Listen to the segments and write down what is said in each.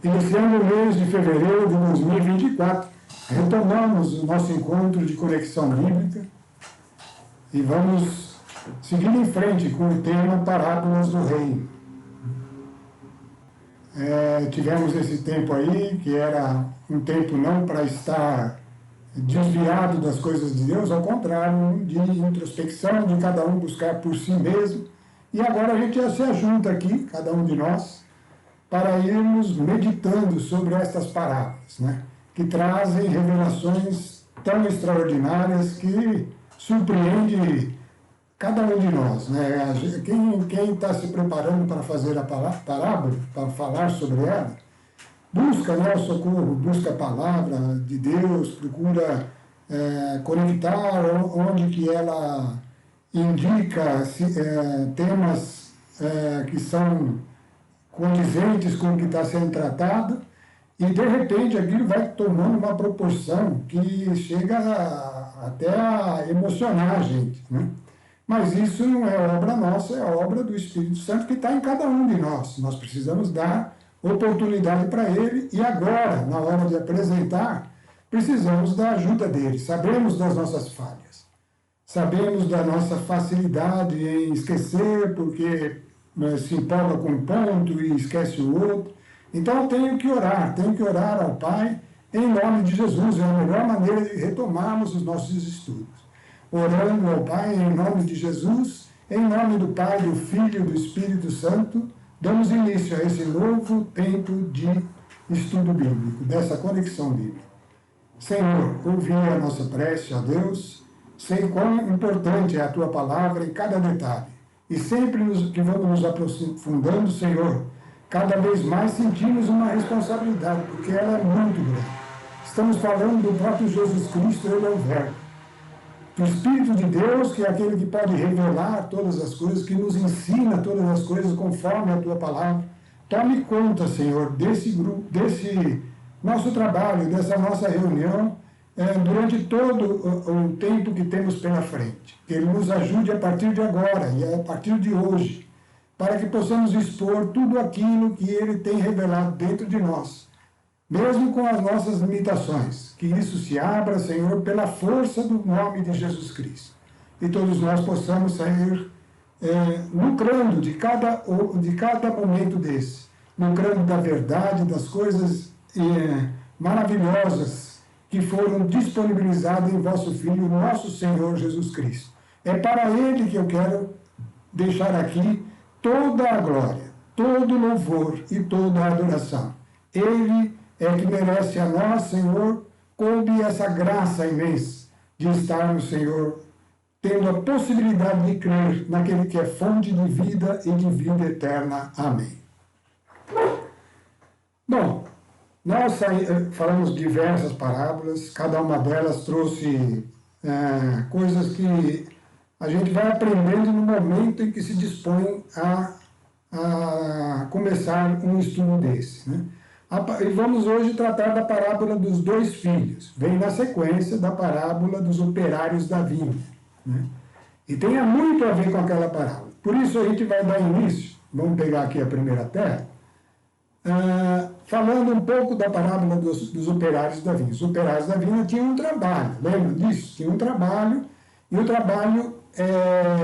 Iniciando o mês de fevereiro de 2024, retomamos o nosso encontro de conexão bíblica e vamos seguir em frente com o tema Parábolas do Reino. Tivemos esse tempo aí, que era um tempo não para estar desviado das coisas de Deus, ao contrário, de introspecção, de cada um buscar por si mesmo. E agora a gente já se ajunta aqui, cada um de nós, para irmos meditando sobre estas parábolas, né? Que trazem revelações tão extraordinárias que surpreende cada um de nós, né? Quem está se preparando para fazer a parábola, para falar sobre ela, busca, né, o socorro, busca a palavra de Deus, procura conectar onde que ela indica temas que são condizentes com o que está sendo tratado, e de repente aquilo vai tomando uma proporção que chega até a emocionar a gente, né? Mas isso não é obra nossa, é obra do Espírito Santo que está em cada um de nós. Nós precisamos dar oportunidade para ele, e agora, na hora de apresentar, precisamos da ajuda dele. Sabemos das nossas falhas, sabemos da nossa facilidade em esquecer, porque se empolga com um ponto e esquece o outro. Então eu tenho que orar ao Pai em nome de Jesus. É a melhor maneira de retomarmos os nossos estudos. Orando ao Pai em nome de Jesus, em nome do Pai, do Filho e do Espírito Santo, damos início a esse novo tempo de estudo bíblico, dessa conexão bíblica. Senhor, ouvi a nossa prece, ó Deus, sei quão importante é a Tua palavra em cada detalhe. E sempre que vamos nos aprofundando, Senhor, cada vez mais sentimos uma responsabilidade, porque ela é muito grande. Estamos falando do próprio Jesus Cristo, Ele é o Verbo. Do Espírito de Deus, que é aquele que pode revelar todas as coisas, que nos ensina todas as coisas conforme a Tua palavra. Tome conta, Senhor, desse grupo, desse nosso trabalho, dessa nossa reunião, durante todo o tempo que temos pela frente. Que Ele nos ajude a partir de agora e a partir de hoje, para que possamos expor tudo aquilo que Ele tem revelado dentro de nós, mesmo com as nossas limitações. Que isso se abra, Senhor, pela força do nome de Jesus Cristo. E todos nós possamos sair lucrando de cada momento desse, lucrando da verdade, das coisas maravilhosas que foram disponibilizadas em vosso Filho, nosso Senhor Jesus Cristo. É para Ele que eu quero deixar aqui toda a glória, todo o louvor e toda a adoração. Ele é que merece a nós, Senhor, coube essa graça imensa de estarmos, Senhor, tendo a possibilidade de crer naquele que é fonte de vida e de vida eterna. Amém. Bom, nós falamos diversas parábolas, cada uma delas trouxe coisas que a gente vai aprendendo no momento em que se dispõe a começar um estudo desse, né? E vamos hoje tratar da parábola dos dois filhos. Vem na sequência da parábola dos operários da vinha, né? E tem muito a ver com aquela parábola. Por isso a gente vai dar início, vamos pegar aqui a primeira tela, falando um pouco da parábola dos operários da vinha. Os operários da vinha tinham um trabalho, lembra disso? Tinham um trabalho, e o trabalho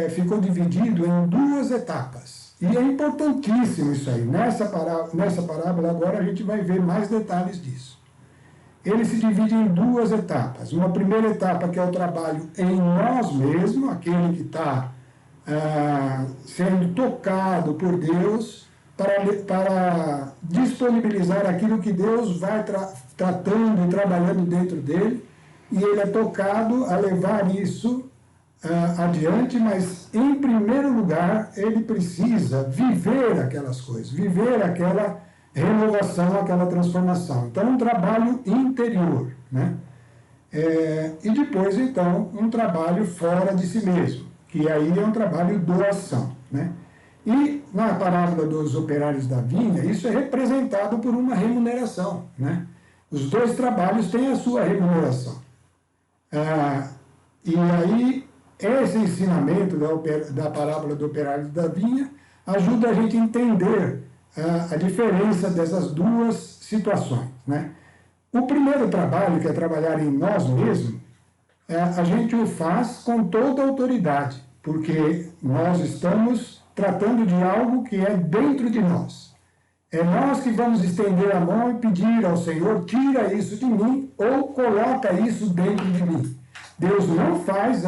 ficou dividido em duas etapas. E é importantíssimo isso aí. Nessa parábola agora a gente vai ver mais detalhes disso. Ele se divide em duas etapas. Uma primeira etapa que é o trabalho em nós mesmos, aquele que está sendo tocado por Deus para disponibilizar aquilo que Deus vai tratando e trabalhando dentro dele, e ele é tocado a levar isso adiante, mas em primeiro lugar ele precisa viver aquelas coisas, viver aquela renovação, aquela transformação. Então um trabalho interior, né? E depois então um trabalho fora de si mesmo, que aí é um trabalho doação, né? E na parábola dos operários da vinha, isso é representado por uma remuneração, né? Os dois trabalhos têm a sua remuneração. E aí esse ensinamento da parábola do operário da vinha ajuda a gente a entender a diferença dessas duas situações, né? O primeiro trabalho, que é trabalhar em nós mesmos, a gente o faz com toda a autoridade, porque nós estamos tratando de algo que é dentro de nós. É nós que vamos estender a mão e pedir ao Senhor, tira isso de mim ou coloca isso dentro de mim. Deus não faz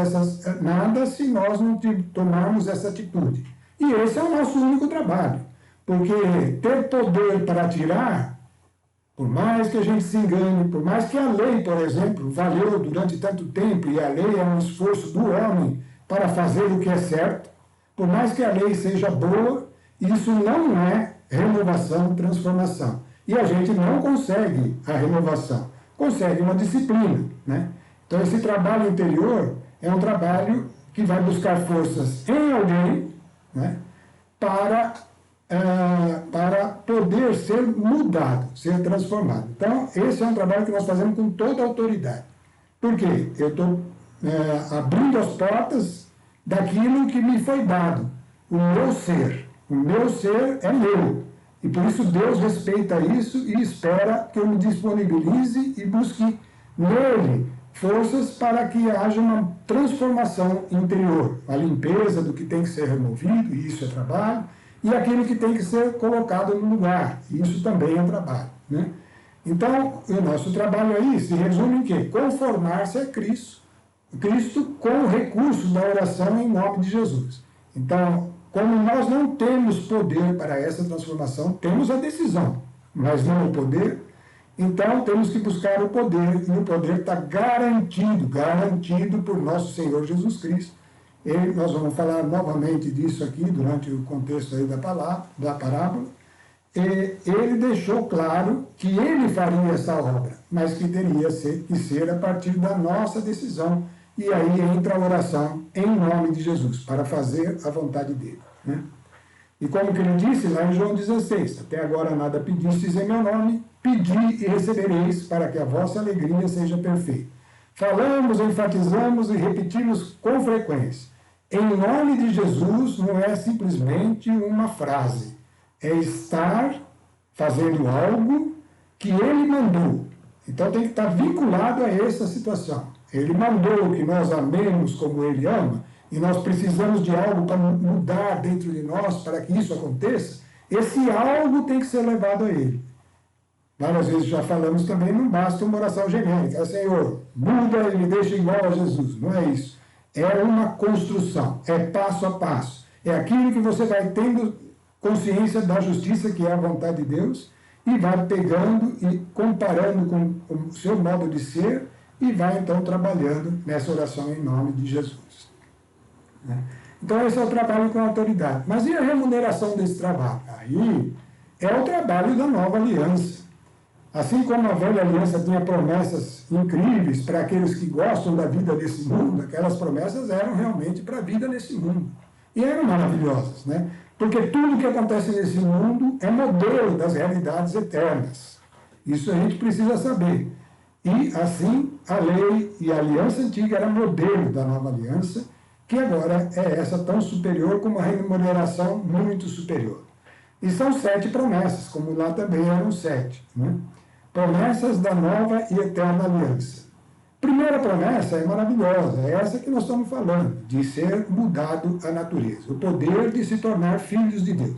nada se nós não tomarmos essa atitude. E esse é o nosso único trabalho, porque ter poder para tirar, por mais que a gente se engane, por mais que a lei, por exemplo, valeu durante tanto tempo, e a lei é um esforço do homem para fazer o que é certo, por mais que a lei seja boa, isso não é renovação, transformação. E a gente não consegue a renovação, consegue uma disciplina, né? Então esse trabalho interior é um trabalho que vai buscar forças em alguém, né? Para poder ser mudado, ser transformado. Então esse é um trabalho que nós fazemos com toda a autoridade. Por quê? Eu estou abrindo as portas daquilo que me foi dado, o meu ser. O meu ser é meu. E por isso Deus respeita isso e espera que eu me disponibilize e busque nele forças para que haja uma transformação interior, a limpeza do que tem que ser removido, e isso é trabalho, e aquilo que tem que ser colocado no lugar, isso também é trabalho, né? Então, o nosso trabalho aí se resume em quê? Conformar-se a Cristo com o recurso da oração em nome de Jesus. Então, como nós não temos poder para essa transformação, temos a decisão, mas não o poder, então temos que buscar o poder, e o poder está garantido por nosso Senhor Jesus Cristo. Nós vamos falar novamente disso aqui, durante o contexto aí da parábola. Ele deixou claro que ele faria essa obra, mas que teria que ser a partir da nossa decisão. E aí entra a oração em nome de Jesus, para fazer a vontade dele, né? E como que ele disse lá em João 16, até agora nada pedistes em meu nome, pedi e recebereis, para que a vossa alegria seja perfeita. Falamos, enfatizamos e repetimos com frequência. Em nome de Jesus não é simplesmente uma frase, é estar fazendo algo que ele mandou. Então tem que estar vinculado a essa situação. Ele mandou que nós amemos como ele ama, e nós precisamos de algo para mudar dentro de nós, para que isso aconteça. Esse algo tem que ser levado a ele. Várias vezes já falamos também, não basta uma oração genérica. Senhor, muda e me deixa igual a Jesus. Não é isso. É uma construção, é passo a passo. É aquilo que você vai tendo consciência da justiça, que é a vontade de Deus, e vai pegando e comparando com o seu modo de ser, e vai então trabalhando nessa oração em nome de Jesus. Então esse é o trabalho com a autoridade. Mas e a remuneração desse trabalho? Aí é o trabalho da nova aliança. Assim como a velha aliança tinha promessas incríveis para aqueles que gostam da vida nesse mundo, aquelas promessas eram realmente para a vida nesse mundo. E eram maravilhosas, né? Porque tudo que acontece nesse mundo é modelo das realidades eternas. Isso a gente precisa saber. E assim a lei e a aliança antiga era modelo da nova aliança, que agora é essa tão superior, com uma remuneração muito superior. E são 7 promessas, como lá também eram 7, né? Promessas da nova e eterna aliança. Primeira promessa é maravilhosa, é essa que nós estamos falando, de ser mudado a natureza, o poder de se tornar filhos de Deus.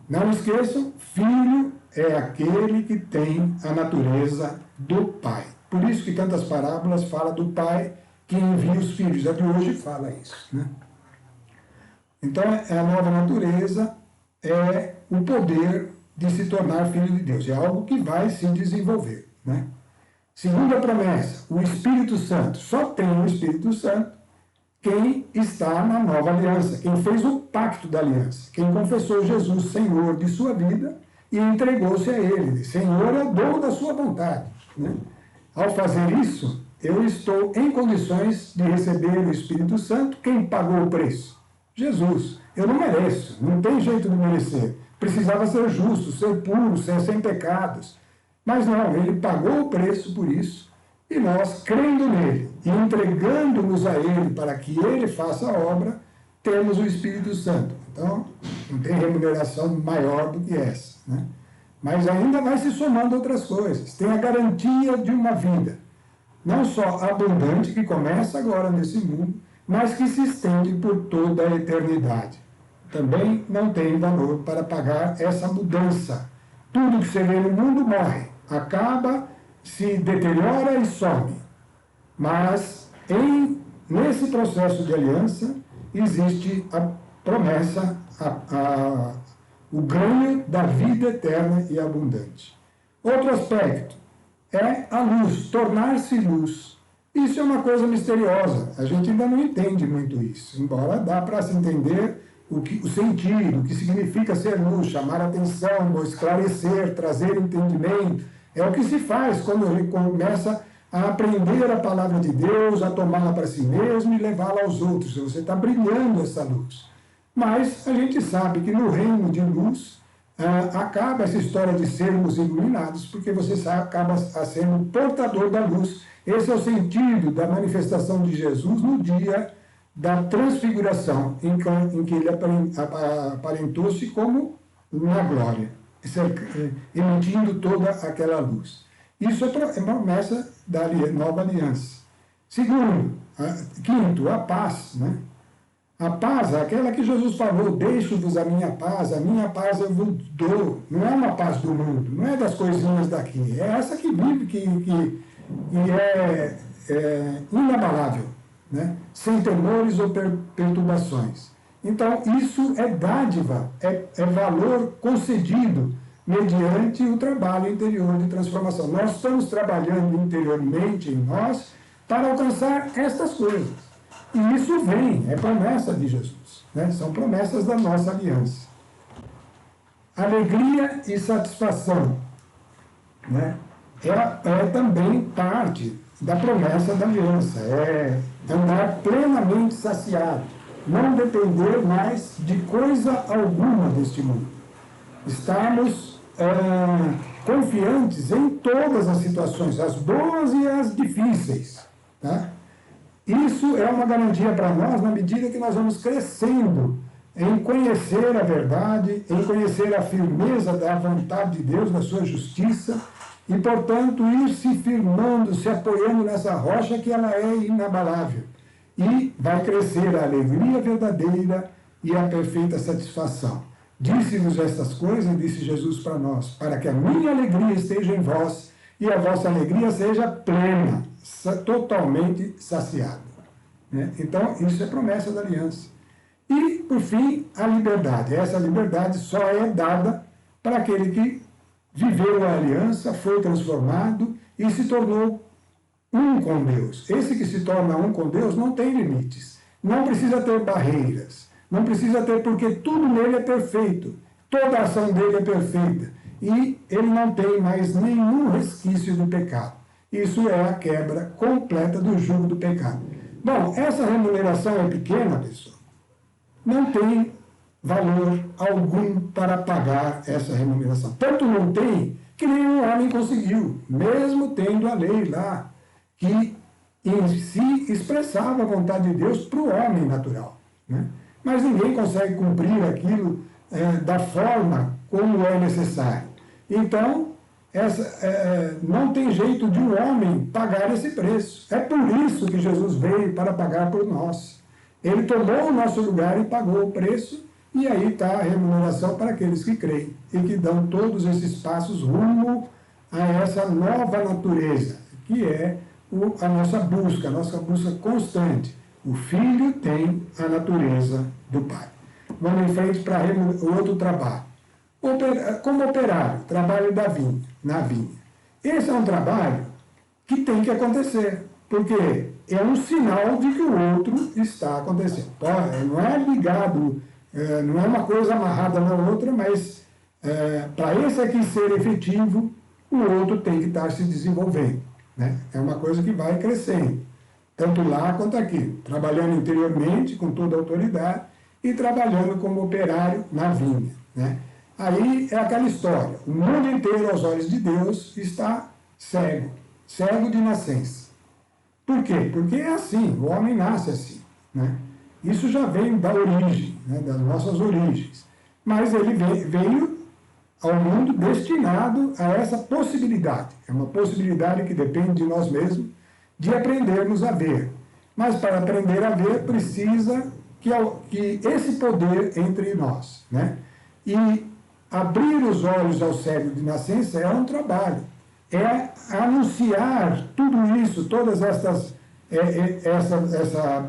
Não esqueçam, filho é aquele que tem a natureza do Pai. Por isso que tantas parábolas falam do Pai que envia os filhos. A de hoje fala isso, né? Então, a nova natureza é o poder de se tornar filho de Deus. É algo que vai se desenvolver, né? Segunda promessa, o Espírito Santo. Só tem o Espírito Santo quem está na nova aliança, quem fez o pacto da aliança, quem confessou Jesus Senhor de sua vida e entregou-se a Ele. Senhor é o dono da sua vontade, né? Ao fazer isso, eu estou em condições de receber o Espírito Santo. Quem pagou o preço? Jesus. Eu não mereço, não tem jeito de merecer. Precisava ser justo, ser puro, ser sem pecados. Mas não, ele pagou o preço por isso, e nós, crendo nele e entregando-nos a ele para que ele faça a obra, temos o Espírito Santo. Então, não tem remuneração maior do que essa, né? Mas ainda vai se somando outras coisas. Tem a garantia de uma vida, não só abundante, que começa agora nesse mundo, mas que se estende por toda a eternidade. Também não tem valor para pagar essa mudança. Tudo que você vê no mundo morre, acaba, se deteriora e some. Mas nesse processo de aliança existe a promessa, o ganho da vida eterna e abundante. Outro aspecto é a luz, tornar-se luz. Isso é uma coisa misteriosa, a gente ainda não entende muito isso, embora dá para se entender o sentido, o que significa ser luz, chamar atenção, esclarecer, trazer entendimento. É o que se faz quando a gente começa a aprender a palavra de Deus, a tomá-la para si mesmo e levá-la aos outros. Você está brilhando essa luz. Mas a gente sabe que no reino de luz acaba essa história de sermos iluminados, porque você acaba sendo portador da luz. Esse é o sentido da manifestação de Jesus no dia da transfiguração, em que ele aparentou-se como na glória, emitindo toda aquela luz. Isso é promessa da nova aliança. Quinto, a paz, né? A paz é aquela que Jesus falou: deixo-vos a minha paz eu vos dou. Não é uma paz do mundo, não é das coisinhas daqui, é essa que vive, que é inabalável, né? Sem temores ou perturbações. Então, isso é dádiva, é valor concedido mediante o trabalho interior de transformação. Nós estamos trabalhando interiormente em nós para alcançar estas coisas. E isso vem, é promessa de Jesus, né? São promessas da nossa aliança. Alegria e satisfação, né? É também parte da promessa da aliança, é andar plenamente saciado, não depender mais de coisa alguma deste mundo. Estarmos confiantes em todas as situações, as boas e as difíceis, tá? Isso é uma garantia para nós na medida que nós vamos crescendo em conhecer a verdade, em conhecer a firmeza da vontade de Deus, da sua justiça, e, portanto, ir se firmando, se apoiando nessa rocha que ela é inabalável. E vai crescer a alegria verdadeira e a perfeita satisfação. Disse-nos estas coisas, disse Jesus para nós, para que a minha alegria esteja em vós e a vossa alegria seja plena, totalmente saciada, né? Então, isso é promessa da aliança. E, por fim, a liberdade. Essa liberdade só é dada para aquele que viveu a aliança, foi transformado e se tornou um com Deus. Esse que se torna um com Deus não tem limites, não precisa ter barreiras, não precisa ter, porque tudo nele é perfeito, toda a ação dele é perfeita, e ele não tem mais nenhum resquício do pecado. Isso é a quebra completa do jugo do pecado. Bom, essa remuneração é pequena, pessoal. Não tem valor algum para pagar essa remuneração. Tanto não tem que nenhum homem conseguiu, mesmo tendo a lei lá, que em si expressava a vontade de Deus para o homem natural, né? Mas ninguém consegue cumprir aquilo da forma como é necessário. Então, não tem jeito de um homem pagar esse preço. É por isso que Jesus veio, para pagar por nós. Ele tomou o nosso lugar e pagou o preço, e aí está a remuneração para aqueles que creem e que dão todos esses passos rumo a essa nova natureza, que é a nossa busca constante. O Filho tem a natureza do Pai. Vamos em frente para o outro trabalho. Como operário, trabalho na vinha. Esse é um trabalho que tem que acontecer, porque é um sinal de que o outro está acontecendo. Não é ligado, não é uma coisa amarrada na outra, mas para esse aqui ser efetivo, o outro tem que estar se desenvolvendo, né? É uma coisa que vai crescendo, tanto lá quanto aqui, trabalhando interiormente com toda a autoridade e trabalhando como operário na vinha, né? Aí é aquela história, o mundo inteiro aos olhos de Deus está cego de nascença. Por quê? Porque é assim, o homem nasce assim, né? Isso já vem da origem, né, das nossas origens. Mas ele veio ao mundo destinado a essa possibilidade. É uma possibilidade que depende de nós mesmos, de aprendermos a ver. Mas para aprender a ver, precisa que esse poder entre em nós, né? E abrir os olhos ao cego de nascença é um trabalho. É anunciar tudo isso, todas essa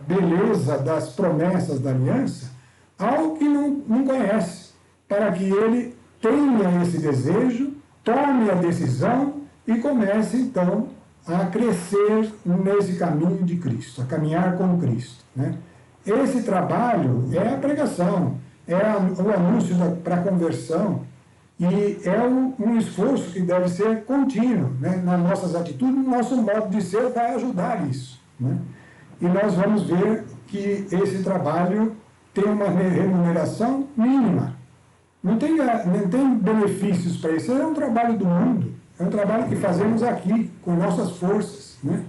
beleza das promessas da aliança, ao que não conhece, para que ele tenha esse desejo, tome a decisão e comece, então, a crescer nesse caminho de Cristo, a caminhar com Cristo, né? Esse trabalho é a pregação, é o anúncio para a conversão, e é um esforço que deve ser contínuo, né? Nas nossas atitudes, no nosso modo de ser vai ajudar isso, né? E nós vamos ver que esse trabalho tem uma remuneração mínima. Não tem benefícios para isso. É um trabalho do mundo, é um trabalho que fazemos aqui, com nossas forças, né?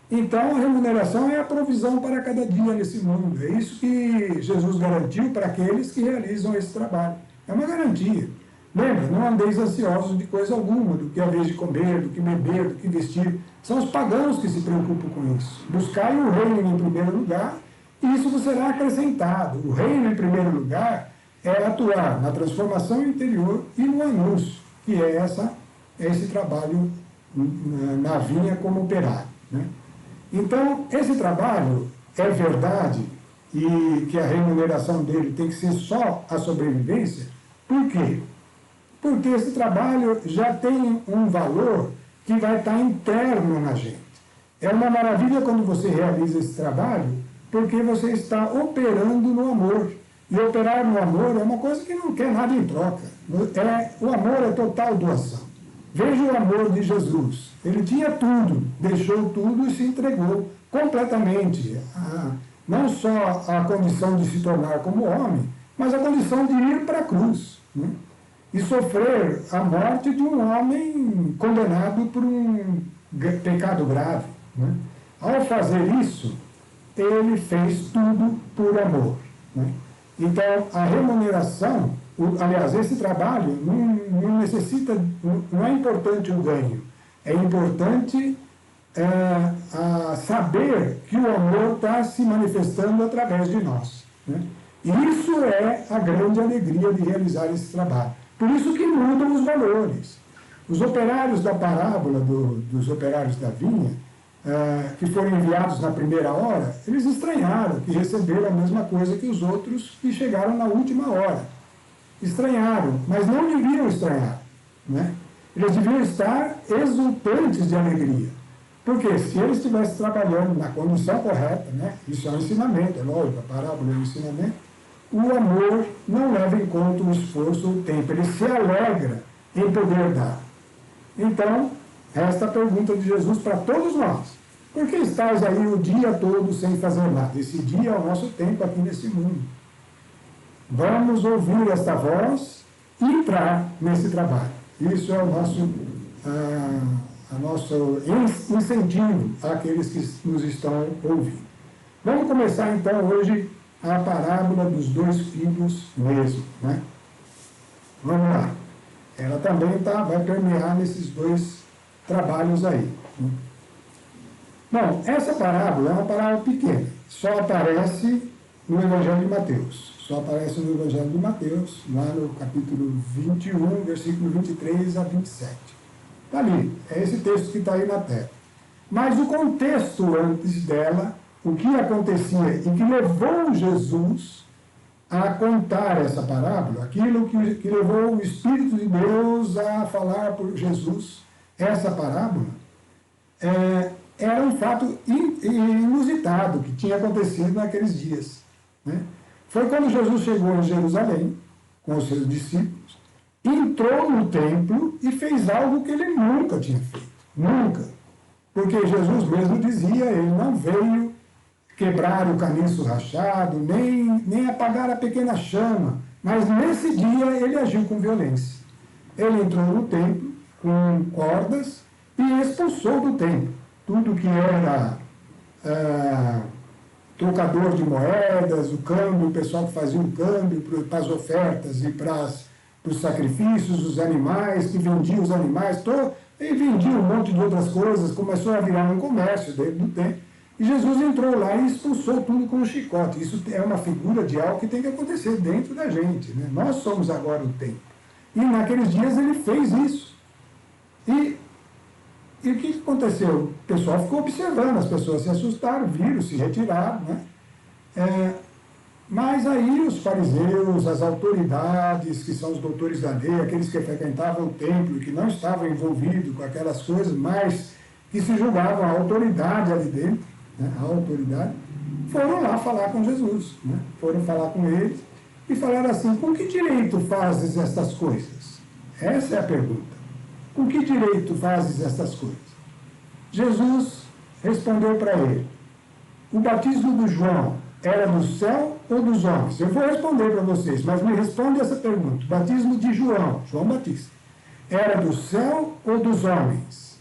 Então, a remuneração é a provisão para cada dia nesse mundo. É isso que Jesus garantiu para aqueles que realizam esse trabalho. É uma garantia. Lembra, não andeis ansiosos de coisa alguma, do que haveis de comer, do que beber, do que vestir. São os pagãos que se preocupam com isso. Buscai o reino em primeiro lugar, e isso vos será acrescentado. O reino em primeiro lugar é atuar na transformação interior e no anúncio, que é esse trabalho na vinha como operário, né? Então, esse trabalho é verdade, e que a remuneração dele tem que ser só a sobrevivência. Por quê? Porque esse trabalho já tem um valor que vai estar interno na gente. É uma maravilha quando você realiza esse trabalho, porque você está operando no amor. E operar no amor é uma coisa que não quer nada em troca. O amor é total doação. Veja o amor de Jesus. Ele tinha tudo, deixou tudo e se entregou completamente. Não só a condição de se tornar como homem, mas a condição de ir para a cruz, né? E sofrer a morte de um homem condenado por um pecado grave, né? Ao fazer isso, ele fez tudo por amor, né? Então, a remuneração, aliás, esse trabalho não necessita, não é importante o ganho, é importante saber que o amor está se manifestando através de nós, né? E isso é a grande alegria de realizar esse trabalho. Por isso que mudam os valores. Os operários da parábola dos operários da vinha, que foram enviados na primeira hora, eles estranharam que receberam a mesma coisa que os outros que chegaram na última hora. Estranharam, mas não deviam estranhar, né? Eles deviam estar exultantes de alegria. Porque se eles estivessem trabalhando na condição correta, né? Isso é um ensinamento, é lógico, a parábola é um ensinamento, o amor não leva em conta o esforço ou o tempo, ele se alegra em poder dar. Então, esta é a pergunta de Jesus para todos nós. Por que estás aí o dia todo sem fazer nada? Esse dia é o nosso tempo aqui nesse mundo. Vamos ouvir esta voz e entrar nesse trabalho. Isso é o nosso incentivo àqueles que nos estão ouvindo. Vamos começar então hoje a parábola dos 2 filhos mesmo, né? Vamos lá. Ela também vai permear nesses 2 trabalhos aí, né? Bom, essa parábola é uma parábola pequena, só aparece no Evangelho de Mateus. Só aparece no Evangelho de Mateus, lá no capítulo 21, versículo 23 a 27. Está ali, é esse texto que está aí na tela. Mas o contexto antes dela, o que acontecia e que levou Jesus a contar essa parábola, aquilo que levou o Espírito de Deus a falar por Jesus essa parábola, era um fato inusitado que tinha acontecido naqueles dias, né? Foi quando Jesus chegou em Jerusalém com os seus discípulos, entrou no templo e fez algo que ele nunca tinha feito. Nunca. Porque Jesus mesmo dizia, ele não veio quebrar o caniço rachado, nem apagar a pequena chama, mas nesse dia ele agiu com violência. Ele entrou no templo com cordas e expulsou do templo tudo que era trocador de moedas, o câmbio, o pessoal que fazia o câmbio para as ofertas e para os sacrifícios, os animais, que vendia os animais, e vendia um monte de outras coisas, começou a virar um comércio dentro do templo. E Jesus entrou lá e expulsou tudo com um chicote. Isso é uma figura de algo que tem que acontecer dentro da gente, né? Nós somos agora o templo. E naqueles dias ele fez isso. E o que aconteceu? O pessoal ficou observando, as pessoas se assustaram, viram, se retiraram, né? Mas aí os fariseus, as autoridades, que são os doutores da lei, aqueles que frequentavam o templo e que não estavam envolvidos com aquelas coisas, mas que se julgavam a autoridade ali dentro, né? A autoridade, foram lá falar com Jesus, né? Foram falar com ele e falaram assim: com que direito fazes estas coisas? Essa é a pergunta. Com que direito fazes estas coisas? Jesus respondeu para ele: o batismo do João era do céu ou dos homens? Eu vou responder para vocês, mas me responde essa pergunta. O batismo de João Batista, era do céu ou dos homens?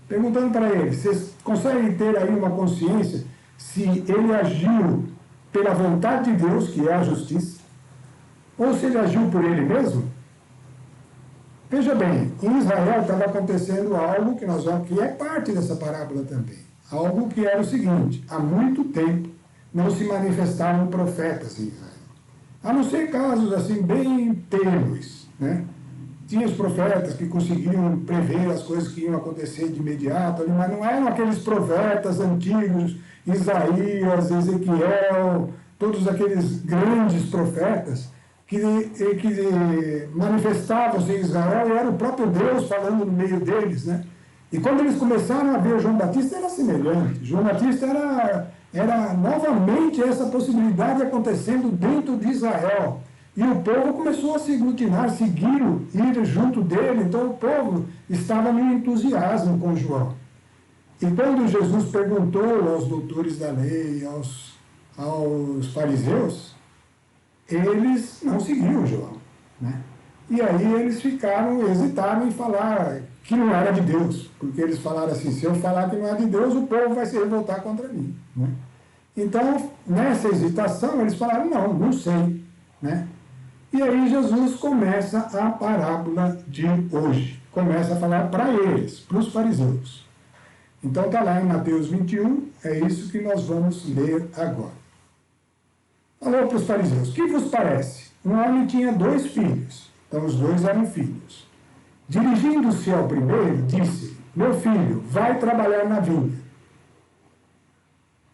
Perguntando para ele, vocês conseguem ter aí uma consciência se ele agiu pela vontade de Deus, que é a justiça, ou se ele agiu por ele mesmo? Veja bem, em Israel estava acontecendo algo que é parte dessa parábola também. Algo que era o seguinte: há muito tempo não se manifestavam profetas em Israel. A não ser casos assim bem tênues, né? Tinha os profetas que conseguiam prever as coisas que iam acontecer de imediato, mas não eram aqueles profetas antigos, Isaías, Ezequiel, todos aqueles grandes profetas que manifestavam-se em Israel, e era o próprio Deus falando no meio deles, né? E quando eles começaram a ver João Batista, era semelhante. João Batista era novamente essa possibilidade acontecendo dentro de Israel. E o povo começou a se aglutinar, seguir, ir junto dele. Então o povo estava no entusiasmo com João. E quando Jesus perguntou aos doutores da lei, aos fariseus, eles não seguiam João, né? E aí eles hesitaram em falar que não era de Deus, porque eles falaram assim: se eu falar que não é de Deus, o povo vai se revoltar contra mim, né? Então, nessa hesitação, eles falaram: não sei, né? E aí Jesus começa a parábola de hoje, começa a falar para eles, para os fariseus. Então está lá em Mateus 21, é isso que nós vamos ler agora. Falou para os fariseus: que vos parece? Um homem tinha 2 filhos, então os 2 eram filhos. Dirigindo-se ao primeiro, disse: meu filho, vai trabalhar na vinha.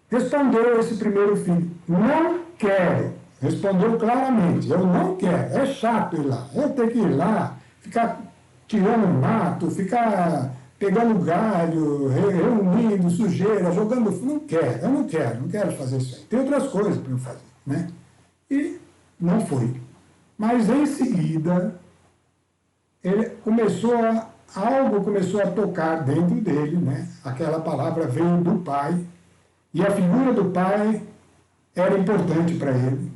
Respondeu esse primeiro filho: não quero. Respondeu claramente: eu não quero, é chato ir lá, eu tenho que ir lá, ficar tirando mato, ficar pegando galho, reunindo sujeira, jogando... eu não quero fazer isso aí. Tem outras coisas para eu fazer, né? E não foi. Mas em seguida, algo começou a tocar dentro dele, né? Aquela palavra veio do Pai, e a figura do Pai era importante para ele.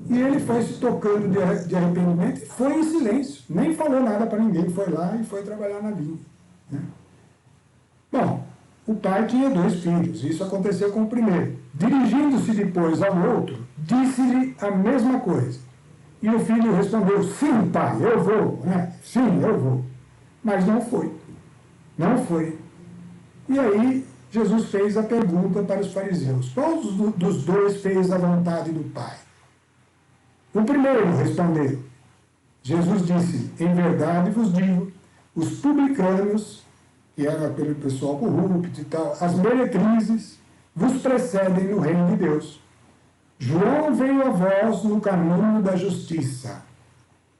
E ele foi se tocando de arrependimento e foi em silêncio, nem falou nada para ninguém, foi lá e foi trabalhar na vinha, né? Bom, o pai tinha 2 filhos, isso aconteceu com o primeiro. Dirigindo-se depois ao outro, disse-lhe a mesma coisa. E o filho respondeu: sim, pai, eu vou, né? Sim, eu vou. Mas não foi. Não foi. E aí Jesus fez a pergunta para os fariseus: qual dos 2 fez a vontade do Pai? O primeiro respondeu. Jesus disse: em verdade vos digo, os publicanos, que era aquele pessoal corrupto e tal, as meretrizes, vos precedem no reino de Deus. João veio a vós no caminho da justiça.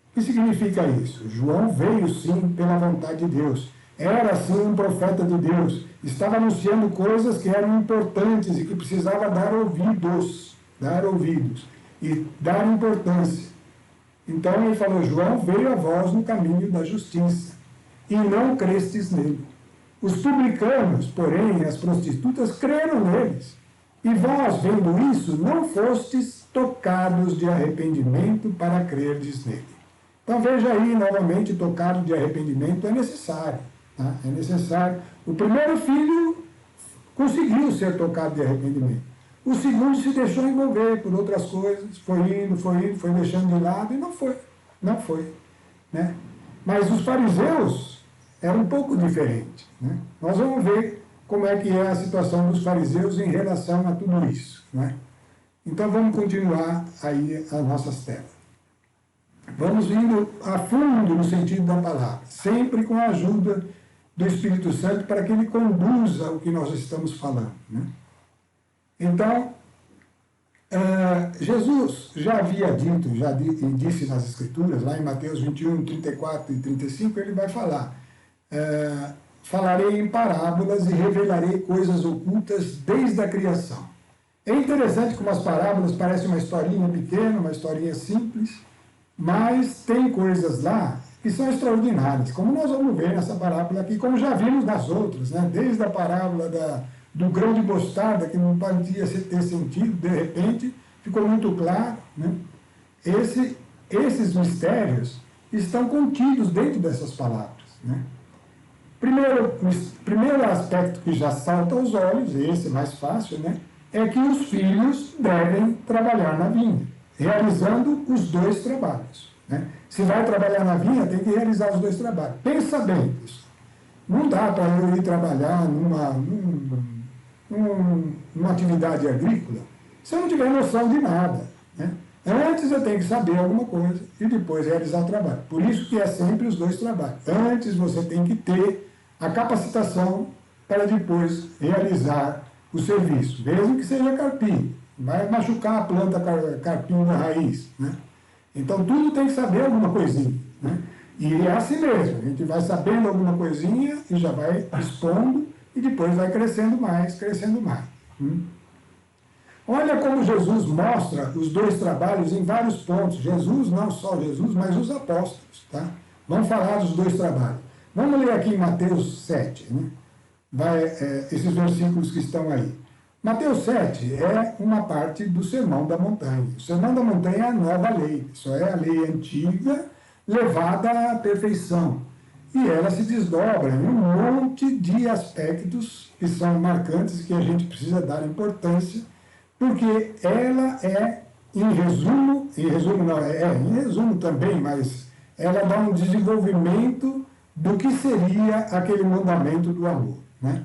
O que significa isso? João veio sim pela vontade de Deus. Era sim um profeta de Deus. Estava anunciando coisas que eram importantes e que precisava dar ouvidos e dar importância. Então ele falou: João veio a vós no caminho da justiça, e não crestes nele. Os publicanos, porém, as prostitutas, creram neles. E vós, vendo isso, não fostes tocados de arrependimento para crerdes nele. Então veja aí, novamente, tocado de arrependimento é necessário. Tá? É necessário. O primeiro filho conseguiu ser tocado de arrependimento. O segundo se deixou envolver por outras coisas, foi indo, foi deixando de lado e não foi. Né? Mas os fariseus eram um pouco diferentes. Né? Nós vamos ver como é que é a situação dos fariseus em relação a tudo isso. Né? Então vamos continuar aí as nossas telas. Vamos indo a fundo no sentido da palavra, sempre com a ajuda do Espírito Santo para que ele conduza o que nós estamos falando. Né? Então, Jesus já havia dito, e disse nas Escrituras, lá em Mateus 21, 34 e 35, ele vai falar: falarei em parábolas e revelarei coisas ocultas desde a criação. É interessante como as parábolas parecem uma historinha pequena, uma historinha simples, mas tem coisas lá que são extraordinárias, como nós vamos ver nessa parábola aqui, como já vimos nas outras, né? Desde a parábola do grão de mostarda, que não parecia ter sentido, de repente ficou muito claro. Né? Esses mistérios estão contidos dentro dessas palavras. Né? Primeiro aspecto que já salta aos olhos, esse é mais fácil, né? É que os filhos devem trabalhar na vinha, realizando os dois trabalhos. Né? Se vai trabalhar na vinha, tem que realizar os dois trabalhos. Pensa bem, pessoal. Não dá para eu ir trabalhar numa atividade agrícola se eu não tiver noção de nada. Né? Antes eu tenho que saber alguma coisa e depois realizar o trabalho. Por isso que é sempre os dois trabalhos. Antes você tem que ter a capacitação para depois realizar o serviço, mesmo que seja carpir. Vai machucar a planta carpim na raiz. Né? Então tudo tem que saber alguma coisinha. Né? E é assim mesmo, a gente vai sabendo alguma coisinha e já vai expondo e depois vai crescendo mais, crescendo mais. Olha como Jesus mostra os dois trabalhos em vários pontos. Jesus, não só Jesus, mas os apóstolos. Tá? Vamos falar dos dois trabalhos. Vamos ler aqui em Mateus 7, né? Esses versículos que estão aí. Mateus 7 é uma parte do Sermão da Montanha. O Sermão da Montanha é a nova lei. Isso é a lei antiga levada à perfeição. E ela se desdobra em um monte de aspectos que são marcantes e que a gente precisa dar importância, porque ela é, em resumo também, mas ela dá um desenvolvimento do que seria aquele mandamento do amor. Né?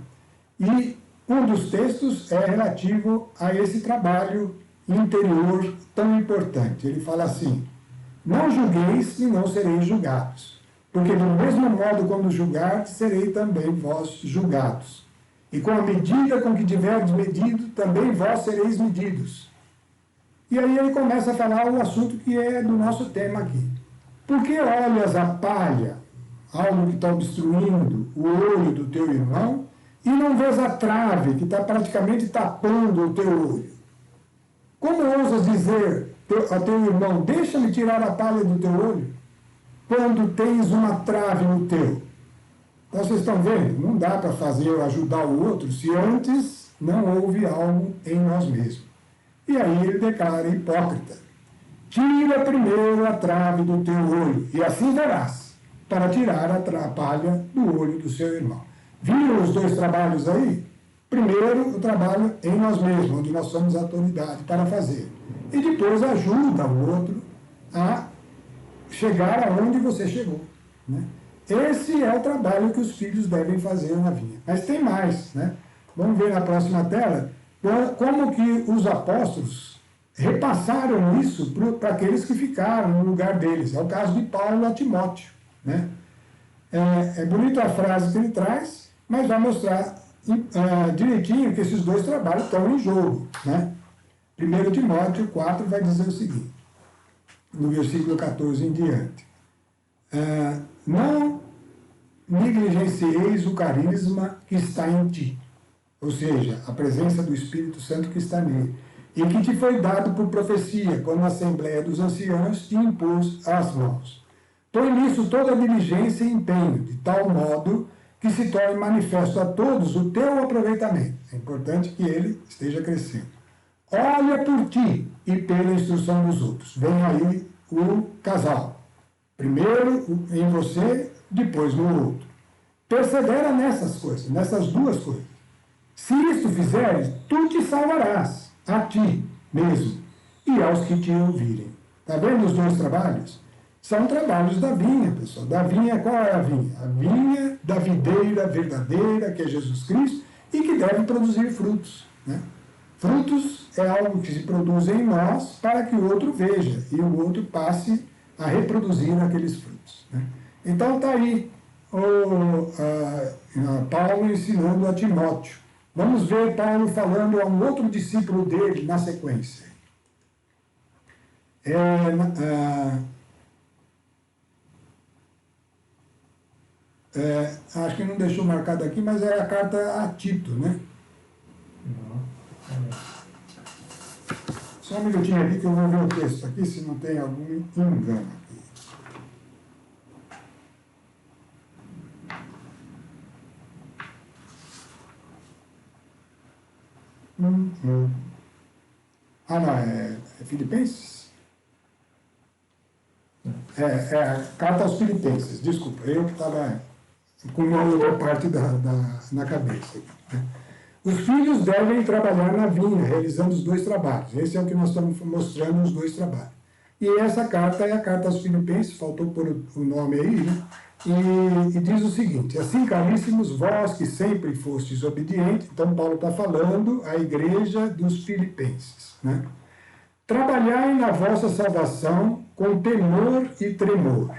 E um dos textos é relativo a esse trabalho interior tão importante. Ele fala assim: não julgueis e não sereis julgados, porque do mesmo modo como julgardes, serei também vós julgados. E com a medida com que tiverdes medido, também vós sereis medidos. E aí ele começa a falar o assunto que é do nosso tema aqui. Por que olhas a palha, algo que está obstruindo o olho do teu irmão, e não vês a trave que está praticamente tapando o teu olho? Como ousas dizer a teu irmão: deixa-me tirar a palha do teu olho, quando tens uma trave no teu? Então vocês estão vendo? Não dá para ajudar o outro se antes não houve algo em nós mesmos. E aí ele declara: hipócrita, tira primeiro a trave do teu olho, e assim verás, para tirar a palha do olho do seu irmão. Viram os dois trabalhos aí? Primeiro, o trabalho em nós mesmos, onde nós somos autoridade para fazer. E depois ajuda o outro a chegar aonde você chegou. Né? Esse é o trabalho que os filhos devem fazer na vinha. Mas tem mais. Né? Vamos ver na próxima tela como que os apóstolos repassaram isso para aqueles que ficaram no lugar deles. É o caso de Paulo a Timóteo. Né? É bonita a frase que ele traz, mas vai mostrar direitinho que esses dois trabalhos estão em jogo. Né? 1 Timóteo 4 vai dizer o seguinte, no versículo 14 em diante: não negligencieis o carisma que está em ti, ou seja, a presença do Espírito Santo que está nele, e que te foi dado por profecia, quando a Assembleia dos Anciãos te impôs as mãos. Põe nisso toda a diligência e empenho, de tal modo que se torne manifesto a todos o teu aproveitamento. É importante que ele esteja crescendo. Olha por ti e pela instrução dos outros. Vem aí o casal. Primeiro em você, depois no outro. Persevera nessas coisas, nessas duas coisas. Se isto fizeres, tu te salvarás a ti mesmo e aos que te ouvirem. Está vendo os dois trabalhos? São trabalhos da vinha, pessoal. Da vinha, qual é a vinha? A vinha da videira verdadeira, que é Jesus Cristo, e que deve produzir frutos, né? Frutos é algo que se produz em nós para que o outro veja e o outro passe a reproduzir aqueles frutos, né? Então está aí Paulo ensinando a Timóteo. Vamos ver Paulo falando a um outro discípulo dele na sequência. Acho que não deixou marcado aqui, mas é a carta a Tito, né? Só um minutinho aqui que eu vou ver o texto aqui, se não tem algum engano aqui. Ah, não, é Filipenses? É a carta aos Filipenses, desculpa, eu que estava com uma outra parte na cabeça. Né? Os filhos devem trabalhar na vinha, realizando os dois trabalhos. Esse é o que nós estamos mostrando, os dois trabalhos. E essa carta é a carta aos Filipenses, faltou pôr o nome aí, né? E diz o seguinte: assim, caríssimos, vós que sempre fostes obedientes, então Paulo está falando à igreja dos Filipenses, né? Trabalhai na vossa salvação com temor e tremor,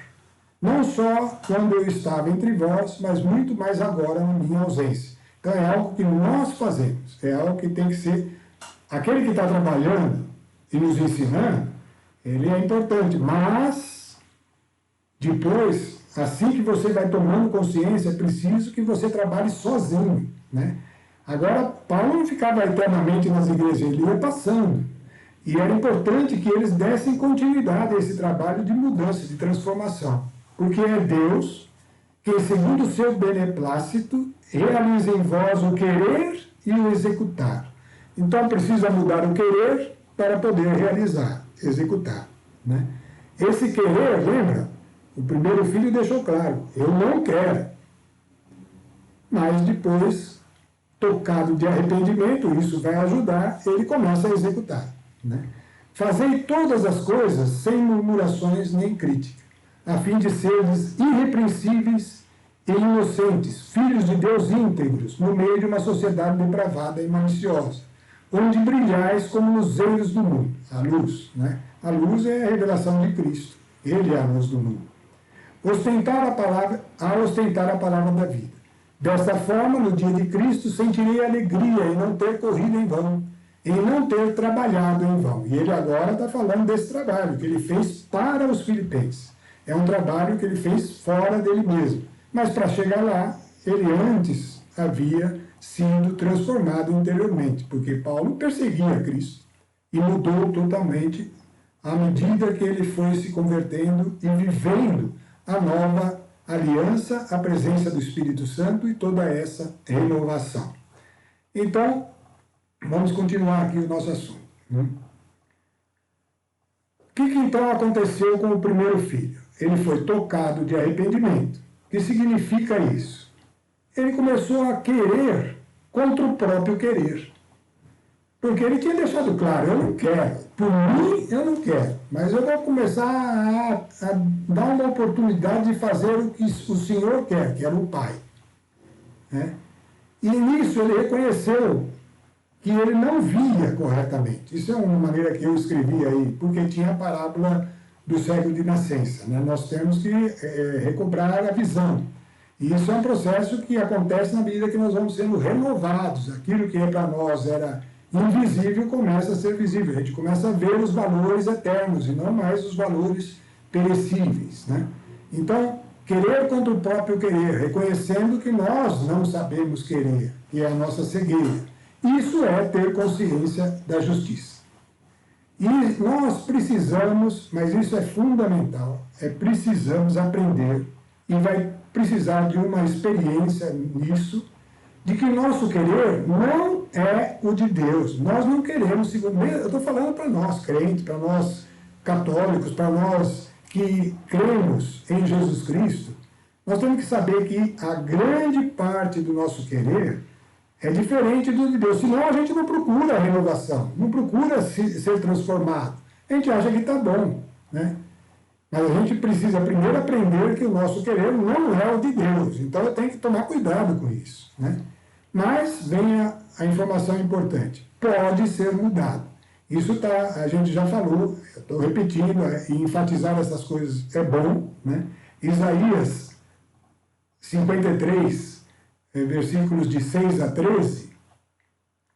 não só quando eu estava entre vós, mas muito mais agora na minha ausência. Então é algo que nós fazemos, é algo que tem que ser, aquele que está trabalhando e nos ensinando, ele é importante, mas depois, assim que você vai tomando consciência, é preciso que você trabalhe sozinho, né? Agora, Paulo não ficava eternamente nas igrejas, ele ia passando. E era importante que eles dessem continuidade a esse trabalho de mudança, de transformação. Porque é Deus que, segundo o seu beneplácito, realiza em vós o querer e o executar. Então precisa mudar o querer para poder realizar, executar, né? Esse querer, lembra? O primeiro filho deixou claro, eu não quero. Mas depois, tocado de arrependimento, isso vai ajudar, ele começa a executar, né? Fazei todas as coisas sem murmurações nem crítica, a fim de seres irrepreensíveis e inocentes, filhos de Deus íntegros, no meio de uma sociedade depravada e maliciosa, onde brilhais como luzeiros do mundo. A luz, né? A luz é a revelação de Cristo. Ele é a luz do mundo. Ostentar a palavra da vida. Desta forma, no dia de Cristo, sentirei alegria em não ter corrido em vão, em não ter trabalhado em vão. E ele agora está falando desse trabalho que ele fez para os filipenses. É um trabalho que ele fez fora dele mesmo. Mas para chegar lá, ele antes havia sido transformado interiormente, porque Paulo perseguia Cristo e mudou totalmente à medida que ele foi se convertendo e vivendo a nova aliança, a presença do Espírito Santo e toda essa renovação. Então, vamos continuar aqui o nosso assunto, né? O que então aconteceu com o primeiro filho? Ele foi tocado de arrependimento. O que significa isso? Ele começou a querer contra o próprio querer. Porque ele tinha deixado claro, eu não quero, por mim eu não quero, mas eu vou começar a dar uma oportunidade de fazer o que o Senhor quer, que era o Pai, né? E nisso ele reconheceu que ele não via corretamente. Isso é uma maneira que eu escrevi aí, porque tinha a parábola do cego de nascença, né? Nós temos que recobrar a visão. E isso é um processo que acontece na medida que nós vamos sendo renovados. Aquilo que para nós era invisível começa a ser visível. A gente começa a ver os valores eternos e não mais os valores perecíveis, né? Então, querer contra o próprio querer, reconhecendo que nós não sabemos querer, que é a nossa cegueira. Isso é ter consciência da justiça. E nós precisamos, mas isso é fundamental, precisamos aprender e vai precisar de uma experiência nisso, de que nosso querer não é o de Deus. Nós não queremos, eu estou falando para nós crentes, para nós católicos, para nós que cremos em Jesus Cristo, nós temos que saber que a grande parte do nosso querer É diferente do de Deus. Senão a gente não procura a renovação, não procura ser transformado. A gente acha que está bom, né? Mas a gente precisa primeiro aprender que o nosso querer não é o de Deus. Então eu tenho que tomar cuidado com isso, né? Mas vem a informação importante. Pode ser mudado. Isso a gente já falou, estou repetindo, e enfatizar essas coisas é bom, né? Isaías 53, versículos de 6 a 13,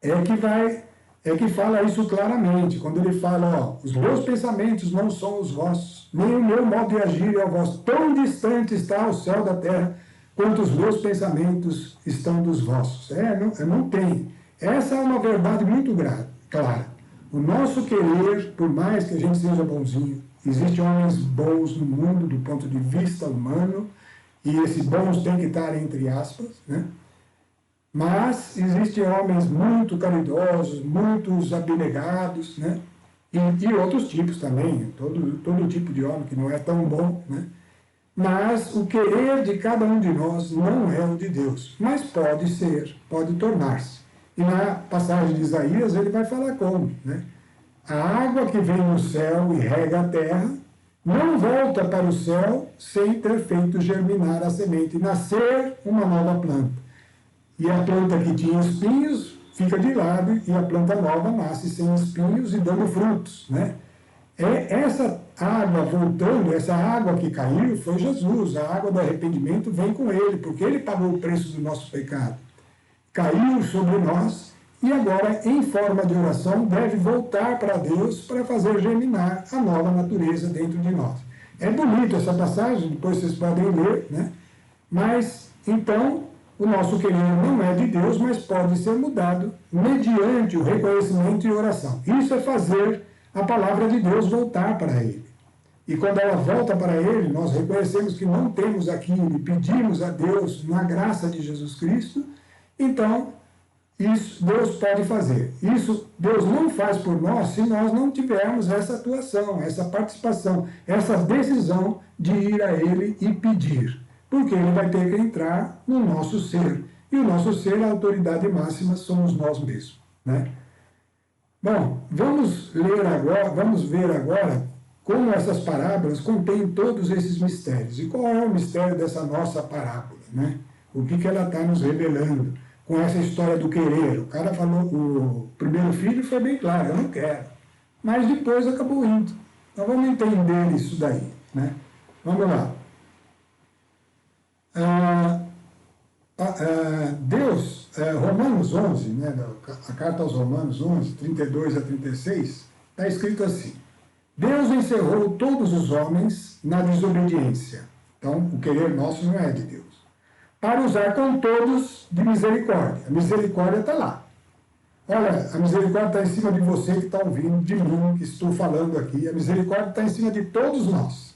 é que fala isso claramente, quando ele fala, ó, os meus pensamentos não são os vossos, nem o meu modo de agir é o vosso, tão distante está o céu da terra, quanto os meus pensamentos estão dos vossos. Não tem. Essa é uma verdade muito clara. O nosso querer, por mais que a gente seja bonzinho, existem homens bons no mundo do ponto de vista humano, e esses bons têm que estar entre aspas, né? Mas existem homens muito caridosos, muitos abnegados, né? E outros tipos também, todo tipo de homem que não é tão bom, né? Mas o querer de cada um de nós não é o de Deus, mas pode ser, pode tornar-se. E na passagem de Isaías ele vai falar como, né? A água que vem do céu e rega a terra não volta para o céu sem ter feito germinar a semente e nascer uma nova planta. E a planta que tinha espinhos fica de lado e a planta nova nasce sem espinhos e dando frutos, né? Essa água voltando, essa água que caiu foi Jesus, a água do arrependimento vem com ele, porque ele pagou o preço do nosso pecado. Caiu sobre nós e agora, em forma de oração, deve voltar para Deus para fazer germinar a nova natureza dentro de nós. É bonito essa passagem, depois vocês podem ler, né? Mas, então, o nosso querer não é de Deus, mas pode ser mudado mediante o reconhecimento e oração. Isso é fazer a palavra de Deus voltar para Ele. E quando ela volta para Ele, nós reconhecemos que não temos aquilo e pedimos a Deus, na graça de Jesus Cristo, então, isso Deus pode fazer. Isso Deus não faz por nós se nós não tivermos essa atuação, essa participação, essa decisão de ir a Ele e pedir. Porque Ele vai ter que entrar no nosso ser. E o nosso ser, a autoridade máxima, somos nós mesmos, né? Bom, vamos ver agora como essas parábolas contêm todos esses mistérios. E qual é o mistério dessa nossa parábola, né? O que ela está nos revelando com essa história do querer? O cara falou, o primeiro filho foi bem claro, eu não quero. Mas depois acabou indo. Então vamos entender isso daí, né? Vamos lá. Deus, Romanos 11, né, a carta aos Romanos 11, 32 a 36, está escrito assim: Deus encerrou todos os homens na desobediência. Então, o querer nosso não é de Deus. Para usar com todos de misericórdia. A misericórdia está lá. Olha, a misericórdia está em cima de você que está ouvindo, de mim que estou falando aqui. A misericórdia está em cima de todos nós.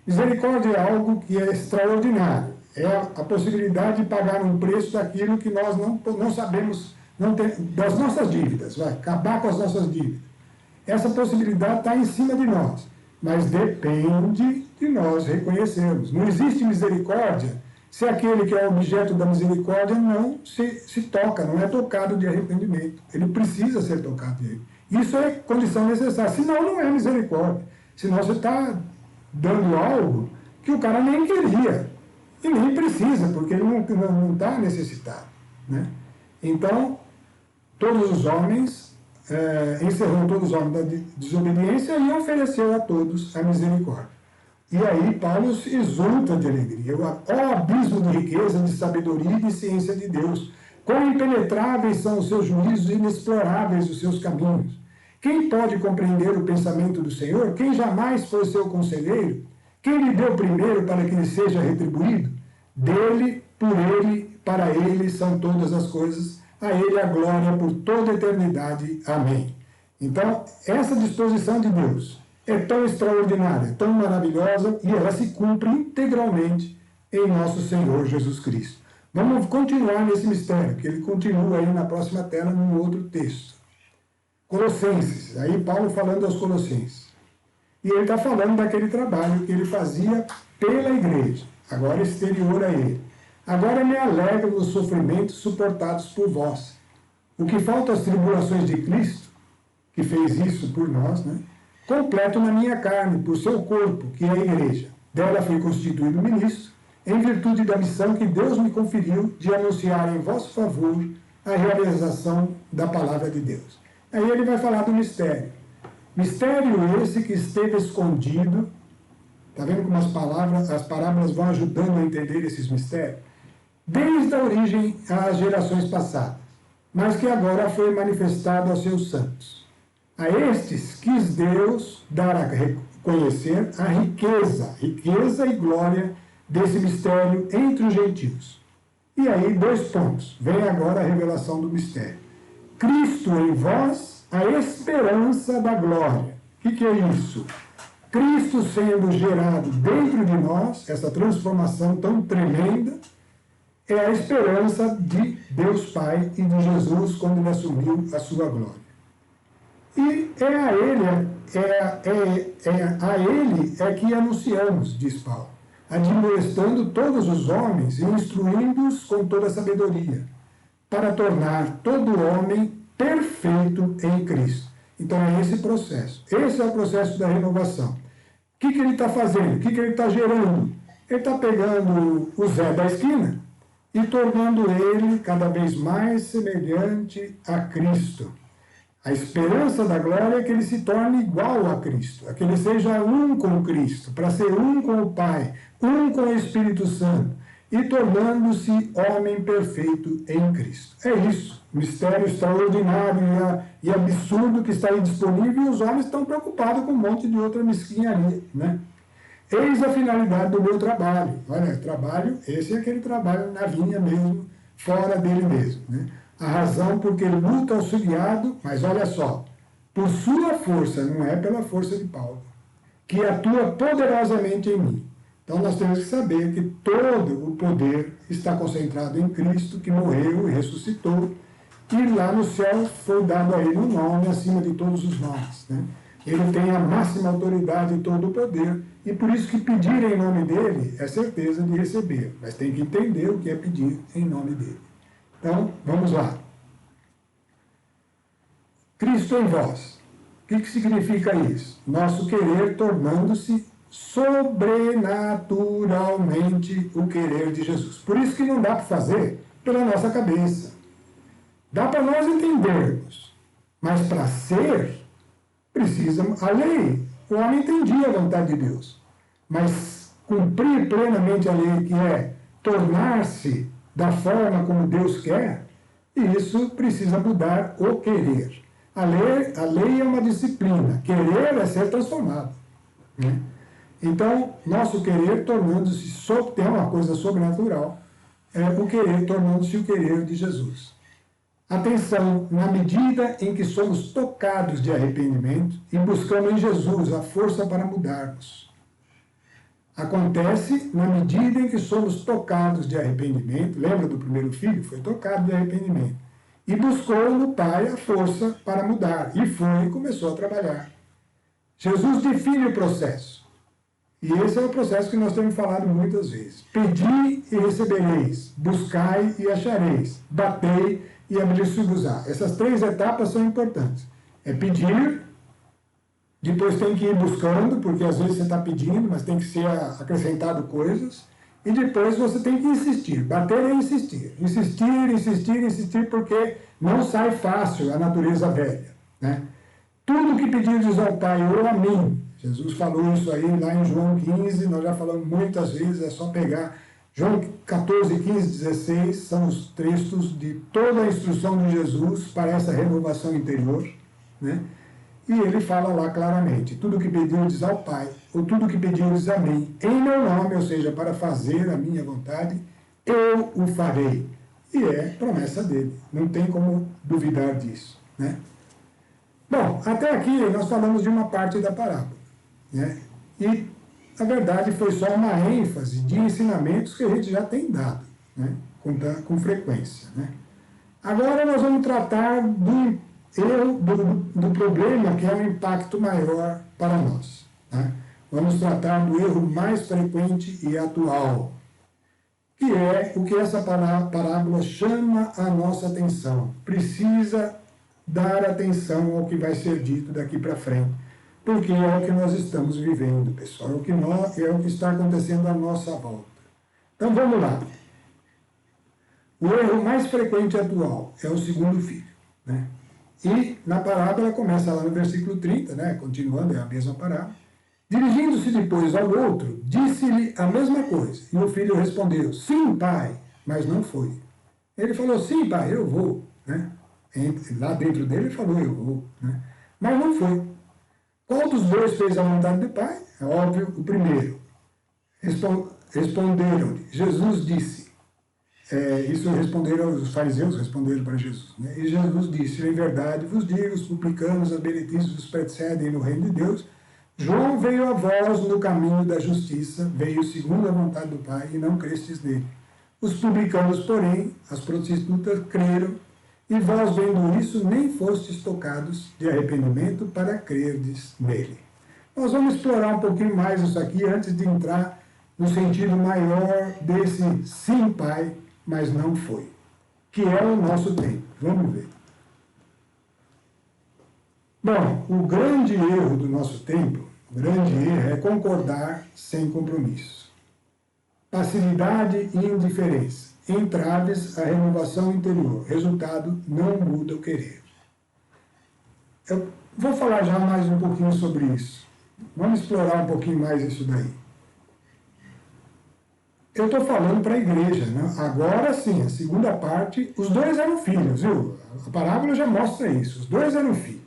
Misericórdia é algo que é extraordinário. É a possibilidade de pagar um preço daquilo que nós não sabemos, das nossas dívidas, vai acabar com as nossas dívidas. Essa possibilidade está em cima de nós, mas depende de nós reconhecermos. Não existe misericórdia se aquele que é objeto da misericórdia não se toca, não é tocado de arrependimento. Ele precisa ser tocado de arrependimento. Isso é condição necessária, senão não é misericórdia. Senão você está dando algo que o cara nem queria. E nem precisa, porque ele não está necessitado, né? Então, todos os homens, encerrou todos os homens da desobediência e ofereceu a todos a misericórdia. E aí Paulo se exulta de alegria. Ó abismo de riqueza, de sabedoria e de ciência de Deus! Quão impenetráveis são os seus juízos e inexploráveis os seus caminhos! Quem pode compreender o pensamento do Senhor? Quem jamais foi seu conselheiro? Quem lhe deu primeiro para que lhe seja retribuído? Dele, por ele, para ele são todas as coisas, a ele a glória por toda a eternidade. Amém. Então, essa disposição de Deus é tão extraordinária, tão maravilhosa, e ela se cumpre integralmente em nosso Senhor Jesus Cristo. Vamos continuar nesse mistério, que ele continua aí na próxima tela, num outro texto. Colossenses, aí Paulo falando aos Colossenses. E ele está falando daquele trabalho que ele fazia pela igreja, agora exterior a ele. Agora me alegro nos sofrimentos suportados por vós. O que falta às tribulações de Cristo, que fez isso por nós, né? Completo na minha carne, por seu corpo, que é a igreja. Dela fui constituído ministro, em virtude da missão que Deus me conferiu de anunciar em vosso favor a realização da palavra de Deus. Aí ele vai falar do mistério. Mistério esse que esteve escondido. Está vendo como as parábolas vão ajudando a entender esses mistérios? Desde a origem às gerações passadas, mas que agora foi manifestado aos seus santos. A estes quis Deus dar a conhecer a riqueza e glória desse mistério entre os gentios. E aí, 2 pontos. Vem agora a revelação do mistério. Cristo em vós, a esperança da glória. O que é isso? Cristo sendo gerado dentro de nós, essa transformação tão tremenda, é a esperança de Deus Pai e de Jesus quando ele assumiu a sua glória. E a ele é que anunciamos, diz Paulo, admoestando todos os homens e instruindo-os com toda sabedoria, para tornar todo homem perfeito em Cristo. Então é esse processo. Esse é o processo da renovação. O que ele está fazendo? O que ele está gerando? Ele está pegando o Zé da esquina e tornando ele cada vez mais semelhante a Cristo. A esperança da glória é que ele se torne igual a Cristo, é que ele seja um com Cristo, para ser um com o Pai, um com o Espírito Santo, e tornando-se homem perfeito em Cristo. É isso, mistério extraordinário e absurdo que está aí disponível, e os homens estão preocupados com um monte de outra mesquinharia, né? Eis a finalidade do meu trabalho. Olha, trabalho, esse é aquele trabalho na vinha mesmo, fora dele mesmo, né? A razão porque luta auxiliado, mas olha só, por sua força, não é pela força de Paulo, que atua poderosamente em mim. Então nós temos que saber que todo o poder está concentrado em Cristo, que morreu e ressuscitou, e lá no céu foi dado a ele um nome acima de todos os nomes, né? Ele tem a máxima autoridade e todo o poder, e por isso que pedir em nome dele é certeza de receber, mas tem que entender o que é pedir em nome dele. Então, vamos lá. Cristo em vós. O que significa isso? Nosso querer tornando-se sobrenaturalmente o querer de Jesus. Por isso que não dá para fazer pela nossa cabeça. Dá para nós entendermos, mas para ser, precisa a lei. O homem entendia a vontade de Deus, mas cumprir plenamente a lei, que é tornar-se da forma como Deus quer, isso precisa mudar o querer. A lei é uma disciplina, querer é ser transformado, né? Então, nosso querer tornando-se, tem uma coisa sobrenatural, é o querer tornando-se o querer de Jesus. Atenção, na medida em que somos tocados de arrependimento e buscamos em Jesus a força para mudarmos. Acontece na medida em que somos tocados de arrependimento. Lembra do primeiro filho? Foi tocado de arrependimento. E buscou no Pai a força para mudar. E foi e começou a trabalhar. Jesus define o processo. E esse é o processo que nós temos falado muitas vezes. Pedi e recebereis. Buscai e achareis. Batei e abrir-se-vos-á. Essas 3 etapas são importantes. É pedir. Depois tem que ir buscando, porque às vezes você está pedindo, mas tem que ser acrescentado coisas. E depois você tem que insistir. Bater é insistir. Insistir, porque não sai fácil a natureza velha, né? Tudo que pedirdes ao Pai ou a mim. Jesus falou isso aí lá em João 15, nós já falamos muitas vezes, é só pegar. João 14, 15, 16 são os textos de toda a instrução de Jesus para essa renovação interior, né? E ele fala lá claramente, tudo que pedirdes ao Pai, ou tudo que pedirdes a mim, em meu nome, ou seja, para fazer a minha vontade, eu o farei. E é promessa dele, não tem como duvidar disso, né? Bom, até aqui nós falamos de uma parte da parábola, né? E, na verdade, foi só uma ênfase de ensinamentos que a gente já tem dado, né? Com frequência, né? Agora nós vamos tratar do problema que é um impacto maior para nós, né? Vamos tratar do erro mais frequente e atual, que é o que essa parábola chama a nossa atenção. Precisa dar atenção ao que vai ser dito daqui para frente, porque é o que nós estamos vivendo, pessoal, é o que está acontecendo à nossa volta. Então vamos lá. O erro mais frequente atual é o segundo filho, né? E na parábola começa lá no versículo 30, né? Continuando, é a mesma parábola. Dirigindo-se depois ao outro, disse-lhe a mesma coisa. E o filho respondeu, sim, pai, mas não foi. Ele falou, sim, pai, eu vou, né? Lá dentro dele ele falou, eu vou, né? Mas não foi. Qual dos dois fez a vontade do pai? É óbvio, o primeiro. Responderam-lhe. Jesus disse, isso responderam os fariseus, responderam para Jesus, né? E Jesus disse, em verdade vos digo, os publicanos, as benedicências vos precedem no reino de Deus. João veio a vós no caminho da justiça, veio segundo a vontade do Pai, e não crestes nele. Os publicanos, porém, as prostitutas, creram, e vós, vendo isso, nem fostes tocados de arrependimento para crerdes nele. Nós vamos explorar um pouquinho mais isso aqui, antes de entrar no sentido maior desse sim, Pai, mas não foi, que é o nosso tempo. Vamos ver. Bom, o grande erro do nosso tempo, o grande erro é concordar sem compromisso. Passividade e indiferença. Entraves à renovação interior. Resultado, não muda o querer. Eu vou falar já mais um pouquinho sobre isso. Vamos explorar um pouquinho mais isso daí. Eu estou falando para a igreja, né? Agora sim, a segunda parte, os dois eram filhos, viu? A parábola já mostra isso, os dois eram filhos.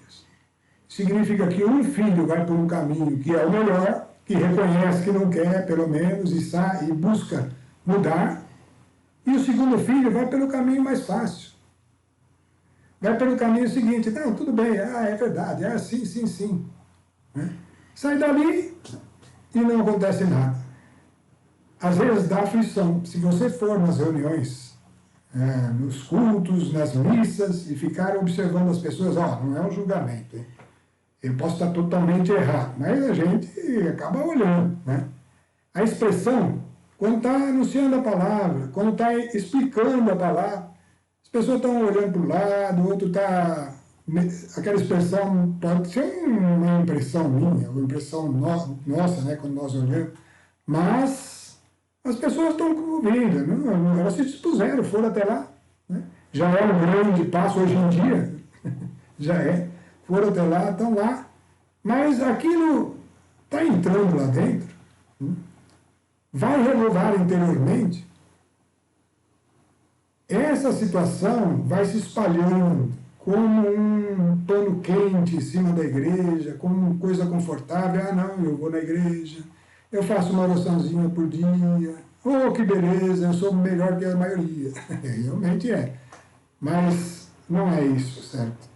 Significa que um filho vai por um caminho que é o melhor, que reconhece que não quer, pelo menos, e busca mudar, e o segundo filho vai pelo caminho mais fácil. Vai pelo caminho seguinte, não, tudo bem, é verdade, sim. Né? Sai dali e não acontece nada. Às vezes dá aflição. Se você for nas reuniões, nos cultos, nas missas, e ficar observando as pessoas, não é um julgamento, hein? Eu posso estar totalmente errado, mas a gente acaba olhando, né? A expressão, quando está anunciando a palavra, quando está explicando a palavra, as pessoas estão olhando para o lado, o outro está... Aquela expressão pode ser uma impressão minha, uma impressão nossa, né, quando nós olhamos, mas as pessoas estão ouvindo, não, elas se dispuseram, foram até lá. Né? Já é um grande passo hoje em dia, já é. Foram até lá, estão lá, mas aquilo está entrando lá dentro, vai renovar interiormente, essa situação vai se espalhando como um pano quente em cima da igreja, como uma coisa confortável. Não, eu vou na igreja, eu faço uma oraçãozinha por dia, que beleza, eu sou melhor que a maioria. Realmente é, mas não é isso, certo?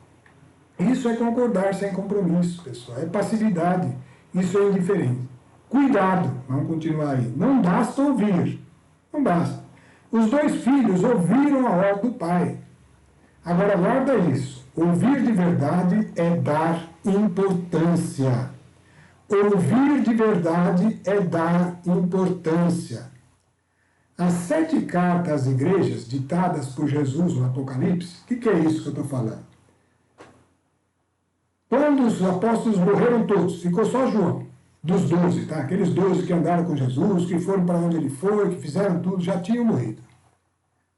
Isso é concordar sem compromisso, pessoal. É passividade. Isso é indiferente. Cuidado, vamos continuar aí. Não basta ouvir. Não basta. Os dois filhos ouviram a ordem do pai. Agora, guarda isso. Ouvir de verdade é dar importância. Ouvir de verdade é dar importância. As 7 cartas às igrejas ditadas por Jesus no Apocalipse, o que é isso que eu estou falando? Quando os apóstolos morreram todos, ficou só João, dos 12, tá? Aqueles 12 que andaram com Jesus, que foram para onde ele foi, que fizeram tudo, já tinham morrido.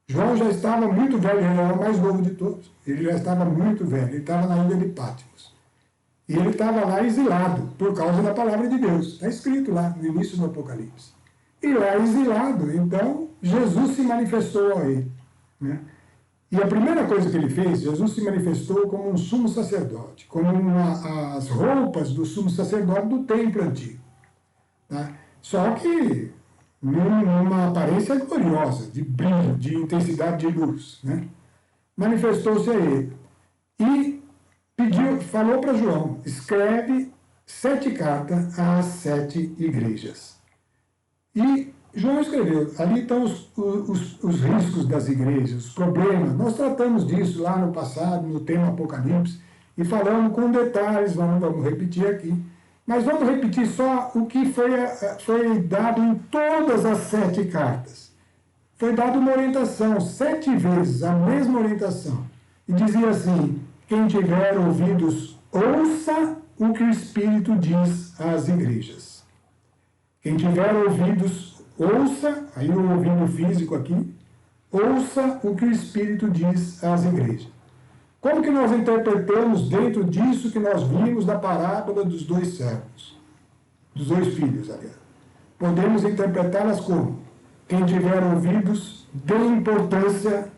João já estava muito velho, ele era o mais novo de todos. Ele já estava muito velho, ele estava na ilha de Patmos. E ele estava lá exilado, por causa da palavra de Deus. Está escrito lá, no início do Apocalipse. E lá exilado, então, Jesus se manifestou a ele, né? E a primeira coisa que ele fez, Jesus se manifestou como um sumo sacerdote, como as roupas do sumo sacerdote do templo antigo. Tá? Só que numa aparência gloriosa, de brilho, de intensidade de luz. Né? Manifestou-se a ele. E falou para João, escreve 7 cartas às 7 igrejas. E João escreveu, ali estão os riscos das igrejas, os problemas. Nós tratamos disso lá no passado, no tema Apocalipse, e falamos com detalhes, não vamos repetir aqui. Mas vamos repetir só o que foi dado em todas as 7 cartas. foi dada uma orientação, 7 vezes, a mesma orientação. E dizia assim: quem tiver ouvidos, ouça o que o Espírito diz às igrejas. Quem tiver ouvidos, ouça, aí o ouvido físico aqui, ouça o que o Espírito diz às igrejas. Como que nós interpretamos dentro disso que nós vimos da parábola dos 2 servos? Dos 2 filhos, aliás. Podemos interpretá-las como: quem tiver ouvidos, dê importância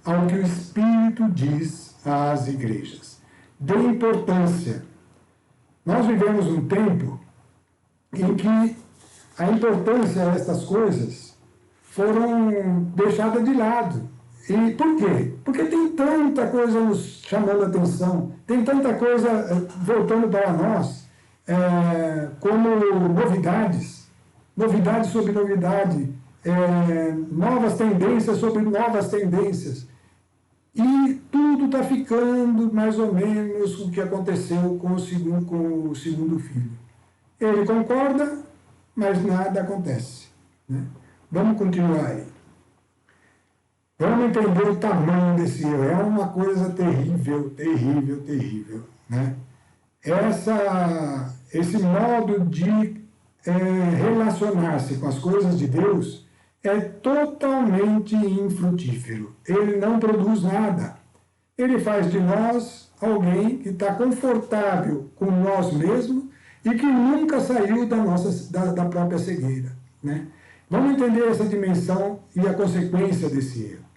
ao que o Espírito diz às igrejas. Dê importância. Nós vivemos um tempo em que a importância destas coisas foram deixadas de lado. E por quê? Porque tem tanta coisa nos chamando a atenção, tem tanta coisa voltando para nós, como novidades, novidade sobre novidade, novas tendências sobre novas tendências. E tudo está ficando mais ou menos o que aconteceu com o segundo filho. Ele concorda, mas nada acontece, né? Vamos continuar aí. Vamos entender o tamanho desse erro. É uma coisa terrível, terrível, terrível, né? Esse modo de relacionar-se com as coisas de Deus é totalmente infrutífero. Ele não produz nada. Ele faz de nós alguém que está confortável com nós mesmos e que nunca saiu da própria cegueira, né? Vamos entender essa dimensão e a consequência desse erro.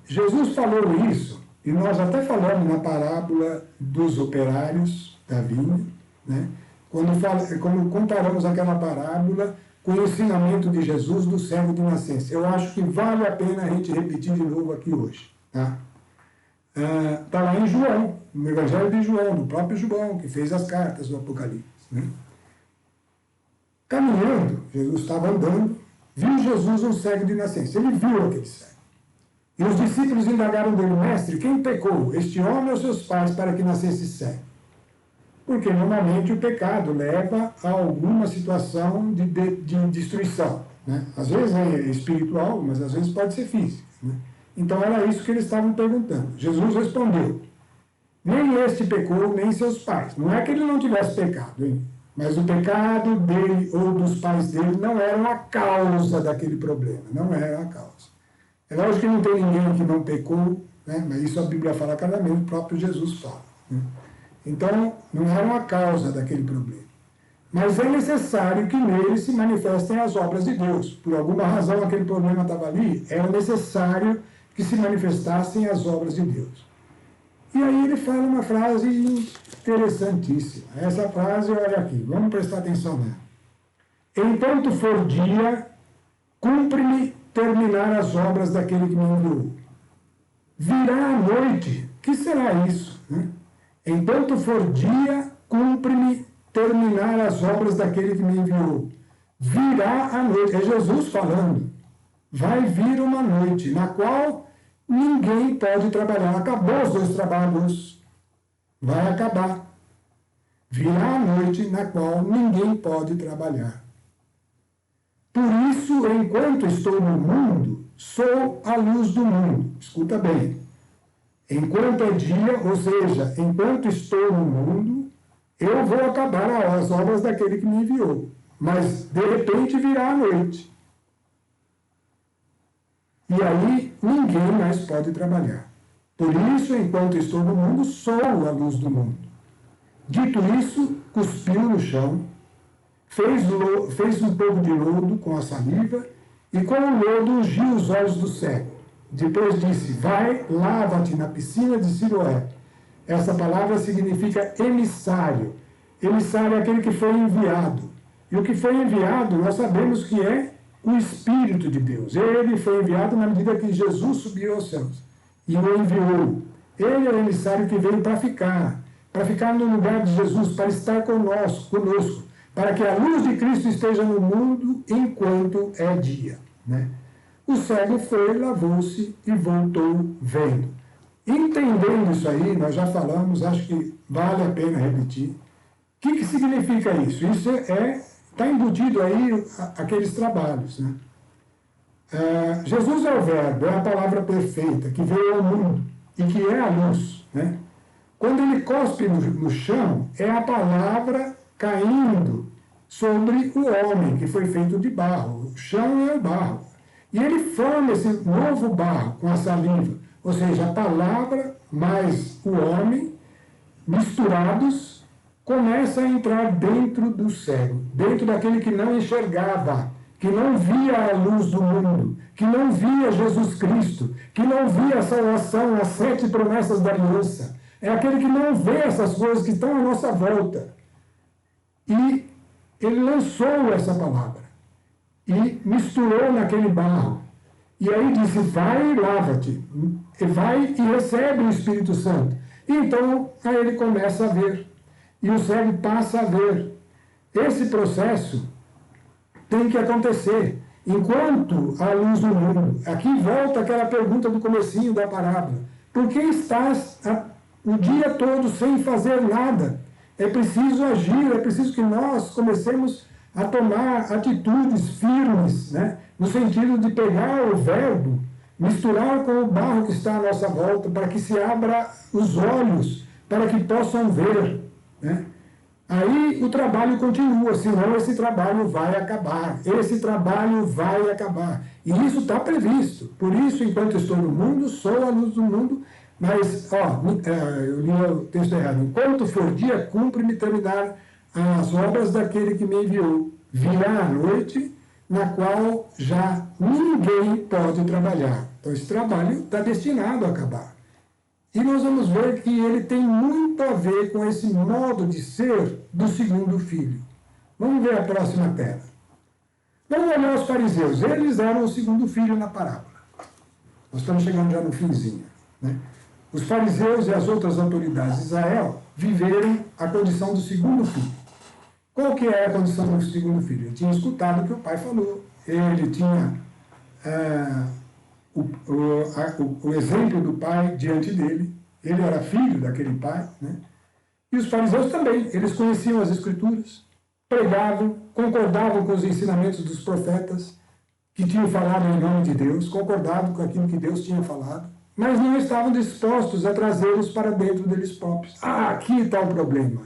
Jesus falou isso, e nós até falamos na parábola dos operários da vinha, né? Quando comparamos aquela parábola com o ensinamento de Jesus do cego de nascença. Eu acho que vale a pena a gente repetir de novo aqui hoje, tá? Está lá em João, no Evangelho de João, do próprio João, que fez as cartas do Apocalipse, né? Caminhando, Jesus estava andando, viu Jesus um cego de nascença. Ele viu aquele cego. E os discípulos indagaram dele: mestre, quem pecou, este homem ou seus pais, para que nascesse cego? Porque normalmente o pecado leva a alguma situação de destruição, né? Às vezes é espiritual, mas às vezes pode ser física, né? Então era isso que eles estavam perguntando. Jesus respondeu: nem este pecou, nem seus pais. Não é que ele não tivesse pecado, hein? Mas o pecado dele ou dos pais dele não era a causa daquele problema, não era a causa. É lógico que não tem ninguém que não pecou, né? Mas isso a Bíblia fala claramente, o próprio Jesus fala, né? Então, não era uma causa daquele problema. Mas é necessário que nele se manifestem as obras de Deus. Por alguma razão aquele problema estava ali, era necessário que se manifestassem as obras de Deus. E aí ele fala uma frase interessantíssima. Essa frase, olha aqui, vamos prestar atenção nela. Enquanto for dia, cumpre-me terminar as obras daquele que me enviou. Virá a noite, que será isso, né? Enquanto for dia, cumpre-me terminar as obras daquele que me enviou. Virá a noite, é Jesus falando. Vai vir uma noite na qual ninguém pode trabalhar. Acabou os 2 trabalhos. Vai acabar. Virá a noite na qual ninguém pode trabalhar. Por isso, enquanto estou no mundo, sou a luz do mundo. Escuta bem. Enquanto é dia, ou seja, enquanto estou no mundo, eu vou acabar as obras daquele que me enviou. Mas, de repente, virá a noite. E aí, ninguém mais pode trabalhar. Por isso, enquanto estou no mundo, sou a luz do mundo. Dito isso, cuspiu no chão, fez um pouco de lodo com a saliva e com o lodo ungiu os olhos do cego. Depois disse: vai, lava-te na piscina de Siloé. Essa palavra significa emissário. Emissário é aquele que foi enviado. E o que foi enviado, nós sabemos que é o Espírito de Deus. Ele foi enviado na medida que Jesus subiu aos céus e o enviou. Ele é o emissário que veio para ficar no lugar de Jesus, para estar conosco, para que a luz de Cristo esteja no mundo enquanto é dia, né? O cego foi, lavou-se e voltou vendo. Entendendo isso aí, nós já falamos, acho que vale a pena repetir. O que significa isso? Isso está embutido aí aqueles trabalhos, né? Jesus é o Verbo, é a palavra perfeita, que veio ao mundo e que é a luz, né? Quando ele cospe no chão, é a palavra caindo sobre o homem, que foi feito de barro. O chão é o barro. E ele forma esse novo barro com a saliva, ou seja, a palavra mais o homem, misturados, começa a entrar dentro do cego, dentro daquele que não enxergava, que não via a luz do mundo, que não via Jesus Cristo, que não via a salvação, as 7 promessas da aliança. É aquele que não vê essas coisas que estão à nossa volta. E ele lançou essa palavra e misturou naquele barro. E aí disse, vai e lava-te, vai e recebe o Espírito Santo. E então, aí ele começa a ver. E o cego passa a ver. Esse processo tem que acontecer. Enquanto a luz do mundo, aqui volta aquela pergunta do comecinho da parábola. Por que estás o dia todo sem fazer nada? É preciso agir, é preciso que nós comecemos a tomar atitudes firmes, né? No sentido de pegar o verbo, misturar com o barro que está à nossa volta, para que se abra os olhos, para que possam ver, né? Aí o trabalho continua, senão esse trabalho vai acabar. Esse trabalho vai acabar. E isso está previsto. Por isso, enquanto estou no mundo, sou a luz do mundo. Mas, eu li o texto errado. Enquanto for dia, cumpre-me terminar as obras daquele que me enviou. Virá a noite, na qual já ninguém pode trabalhar. Então, esse trabalho está destinado a acabar. E nós vamos ver que ele tem muito a ver com esse modo de ser do segundo filho. Vamos ver a próxima tela. Vamos olhar os fariseus. Eles eram o segundo filho na parábola. Nós estamos chegando já no finzinho, né? Os fariseus e as outras autoridades de Israel viveram a condição do segundo filho. Qual que é a condição do segundo filho? Ele tinha escutado o que o pai falou. Ele tinha o exemplo do pai diante dele. Ele era filho daquele pai, né? E os fariseus também. Eles conheciam as Escrituras, pregavam, concordavam com os ensinamentos dos profetas que tinham falado em nome de Deus, concordavam com aquilo que Deus tinha falado, mas não estavam dispostos a trazê-los para dentro deles próprios. Aqui está o problema.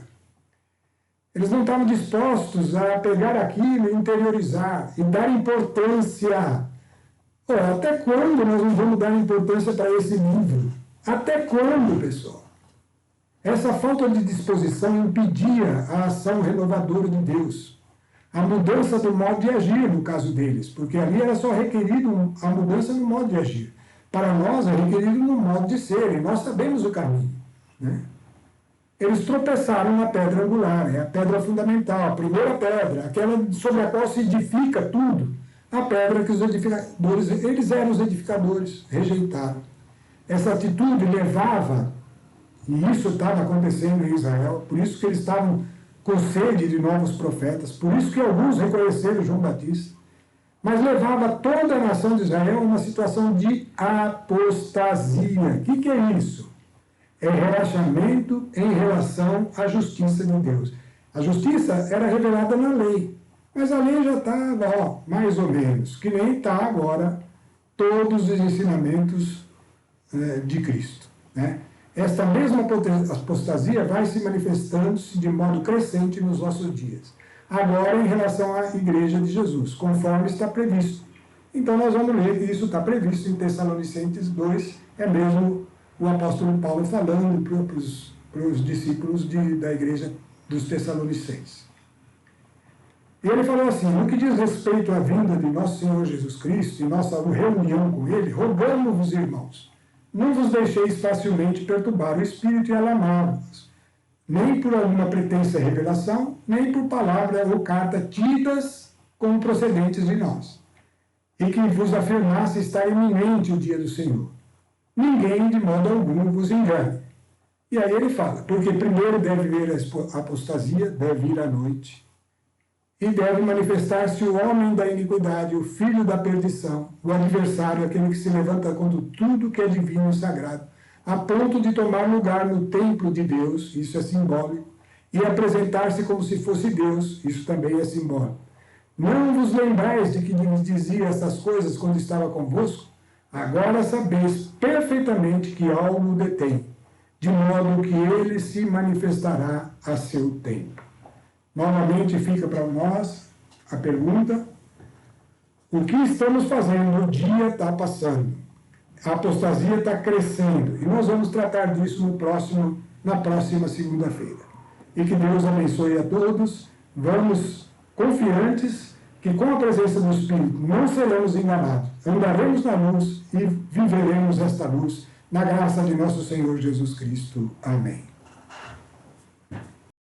Eles não estavam dispostos a pegar aquilo, interiorizar e dar importância. Até quando nós não vamos dar importância para esse livro? Até quando, pessoal? Essa falta de disposição impedia a ação renovadora de Deus. A mudança do modo de agir, no caso deles, porque ali era só requerido a mudança no modo de agir. Para nós é requerido no modo de ser, e nós sabemos o caminho, né? Eles tropeçaram na pedra angular, é a pedra fundamental, a primeira pedra, aquela sobre a qual se edifica tudo. A pedra que os edificadores, eles eram os edificadores, rejeitaram. Essa atitude levava, e isso estava acontecendo em Israel, por isso que eles estavam com sede de novos profetas, por isso que alguns reconheceram João Batista, mas levava toda a nação de Israel a uma situação de apostasia. O que é isso? É relaxamento em relação à justiça de Deus. A justiça era revelada na lei, mas a lei já estava, mais ou menos, que nem está agora todos os ensinamentos de Cristo, né? Esta mesma apostasia vai se manifestando-se de modo crescente nos nossos dias. Agora, em relação à Igreja de Jesus, conforme está previsto. Então, nós vamos ler que isso está previsto em Tessalonicenses 2, é mesmo o apóstolo Paulo falando para os discípulos da Igreja dos Tessalonicenses. E ele falou assim: no que diz respeito à vinda de nosso Senhor Jesus Cristo e nossa reunião com Ele, rogamos-vos, irmãos, não vos deixeis facilmente perturbar o espírito e alarmar-vos, nem por alguma pretensa revelação, nem por palavra ou carta tidas como procedentes de nós, e que vos afirmasse estar iminente o dia do Senhor. Ninguém, de modo algum, vos engane. E aí ele fala, porque primeiro deve vir a apostasia, deve vir a noite, e deve manifestar-se o homem da iniquidade, o filho da perdição, o adversário, aquele que se levanta contra tudo que é divino e sagrado, a ponto de tomar lugar no templo de Deus, isso é simbólico, e apresentar-se como se fosse Deus, isso também é simbólico. Não vos lembrais de que lhes dizia essas coisas quando estava convosco? Agora sabeis perfeitamente que algo detém, de modo que ele se manifestará a seu tempo. Novamente fica para nós a pergunta: o que estamos fazendo? O dia está passando, a apostasia está crescendo, e nós vamos tratar disso na próxima segunda-feira. E que Deus abençoe a todos. Vamos confiantes que com a presença do Espírito não seremos enganados, andaremos na luz e viveremos esta luz, na graça de nosso Senhor Jesus Cristo. Amém.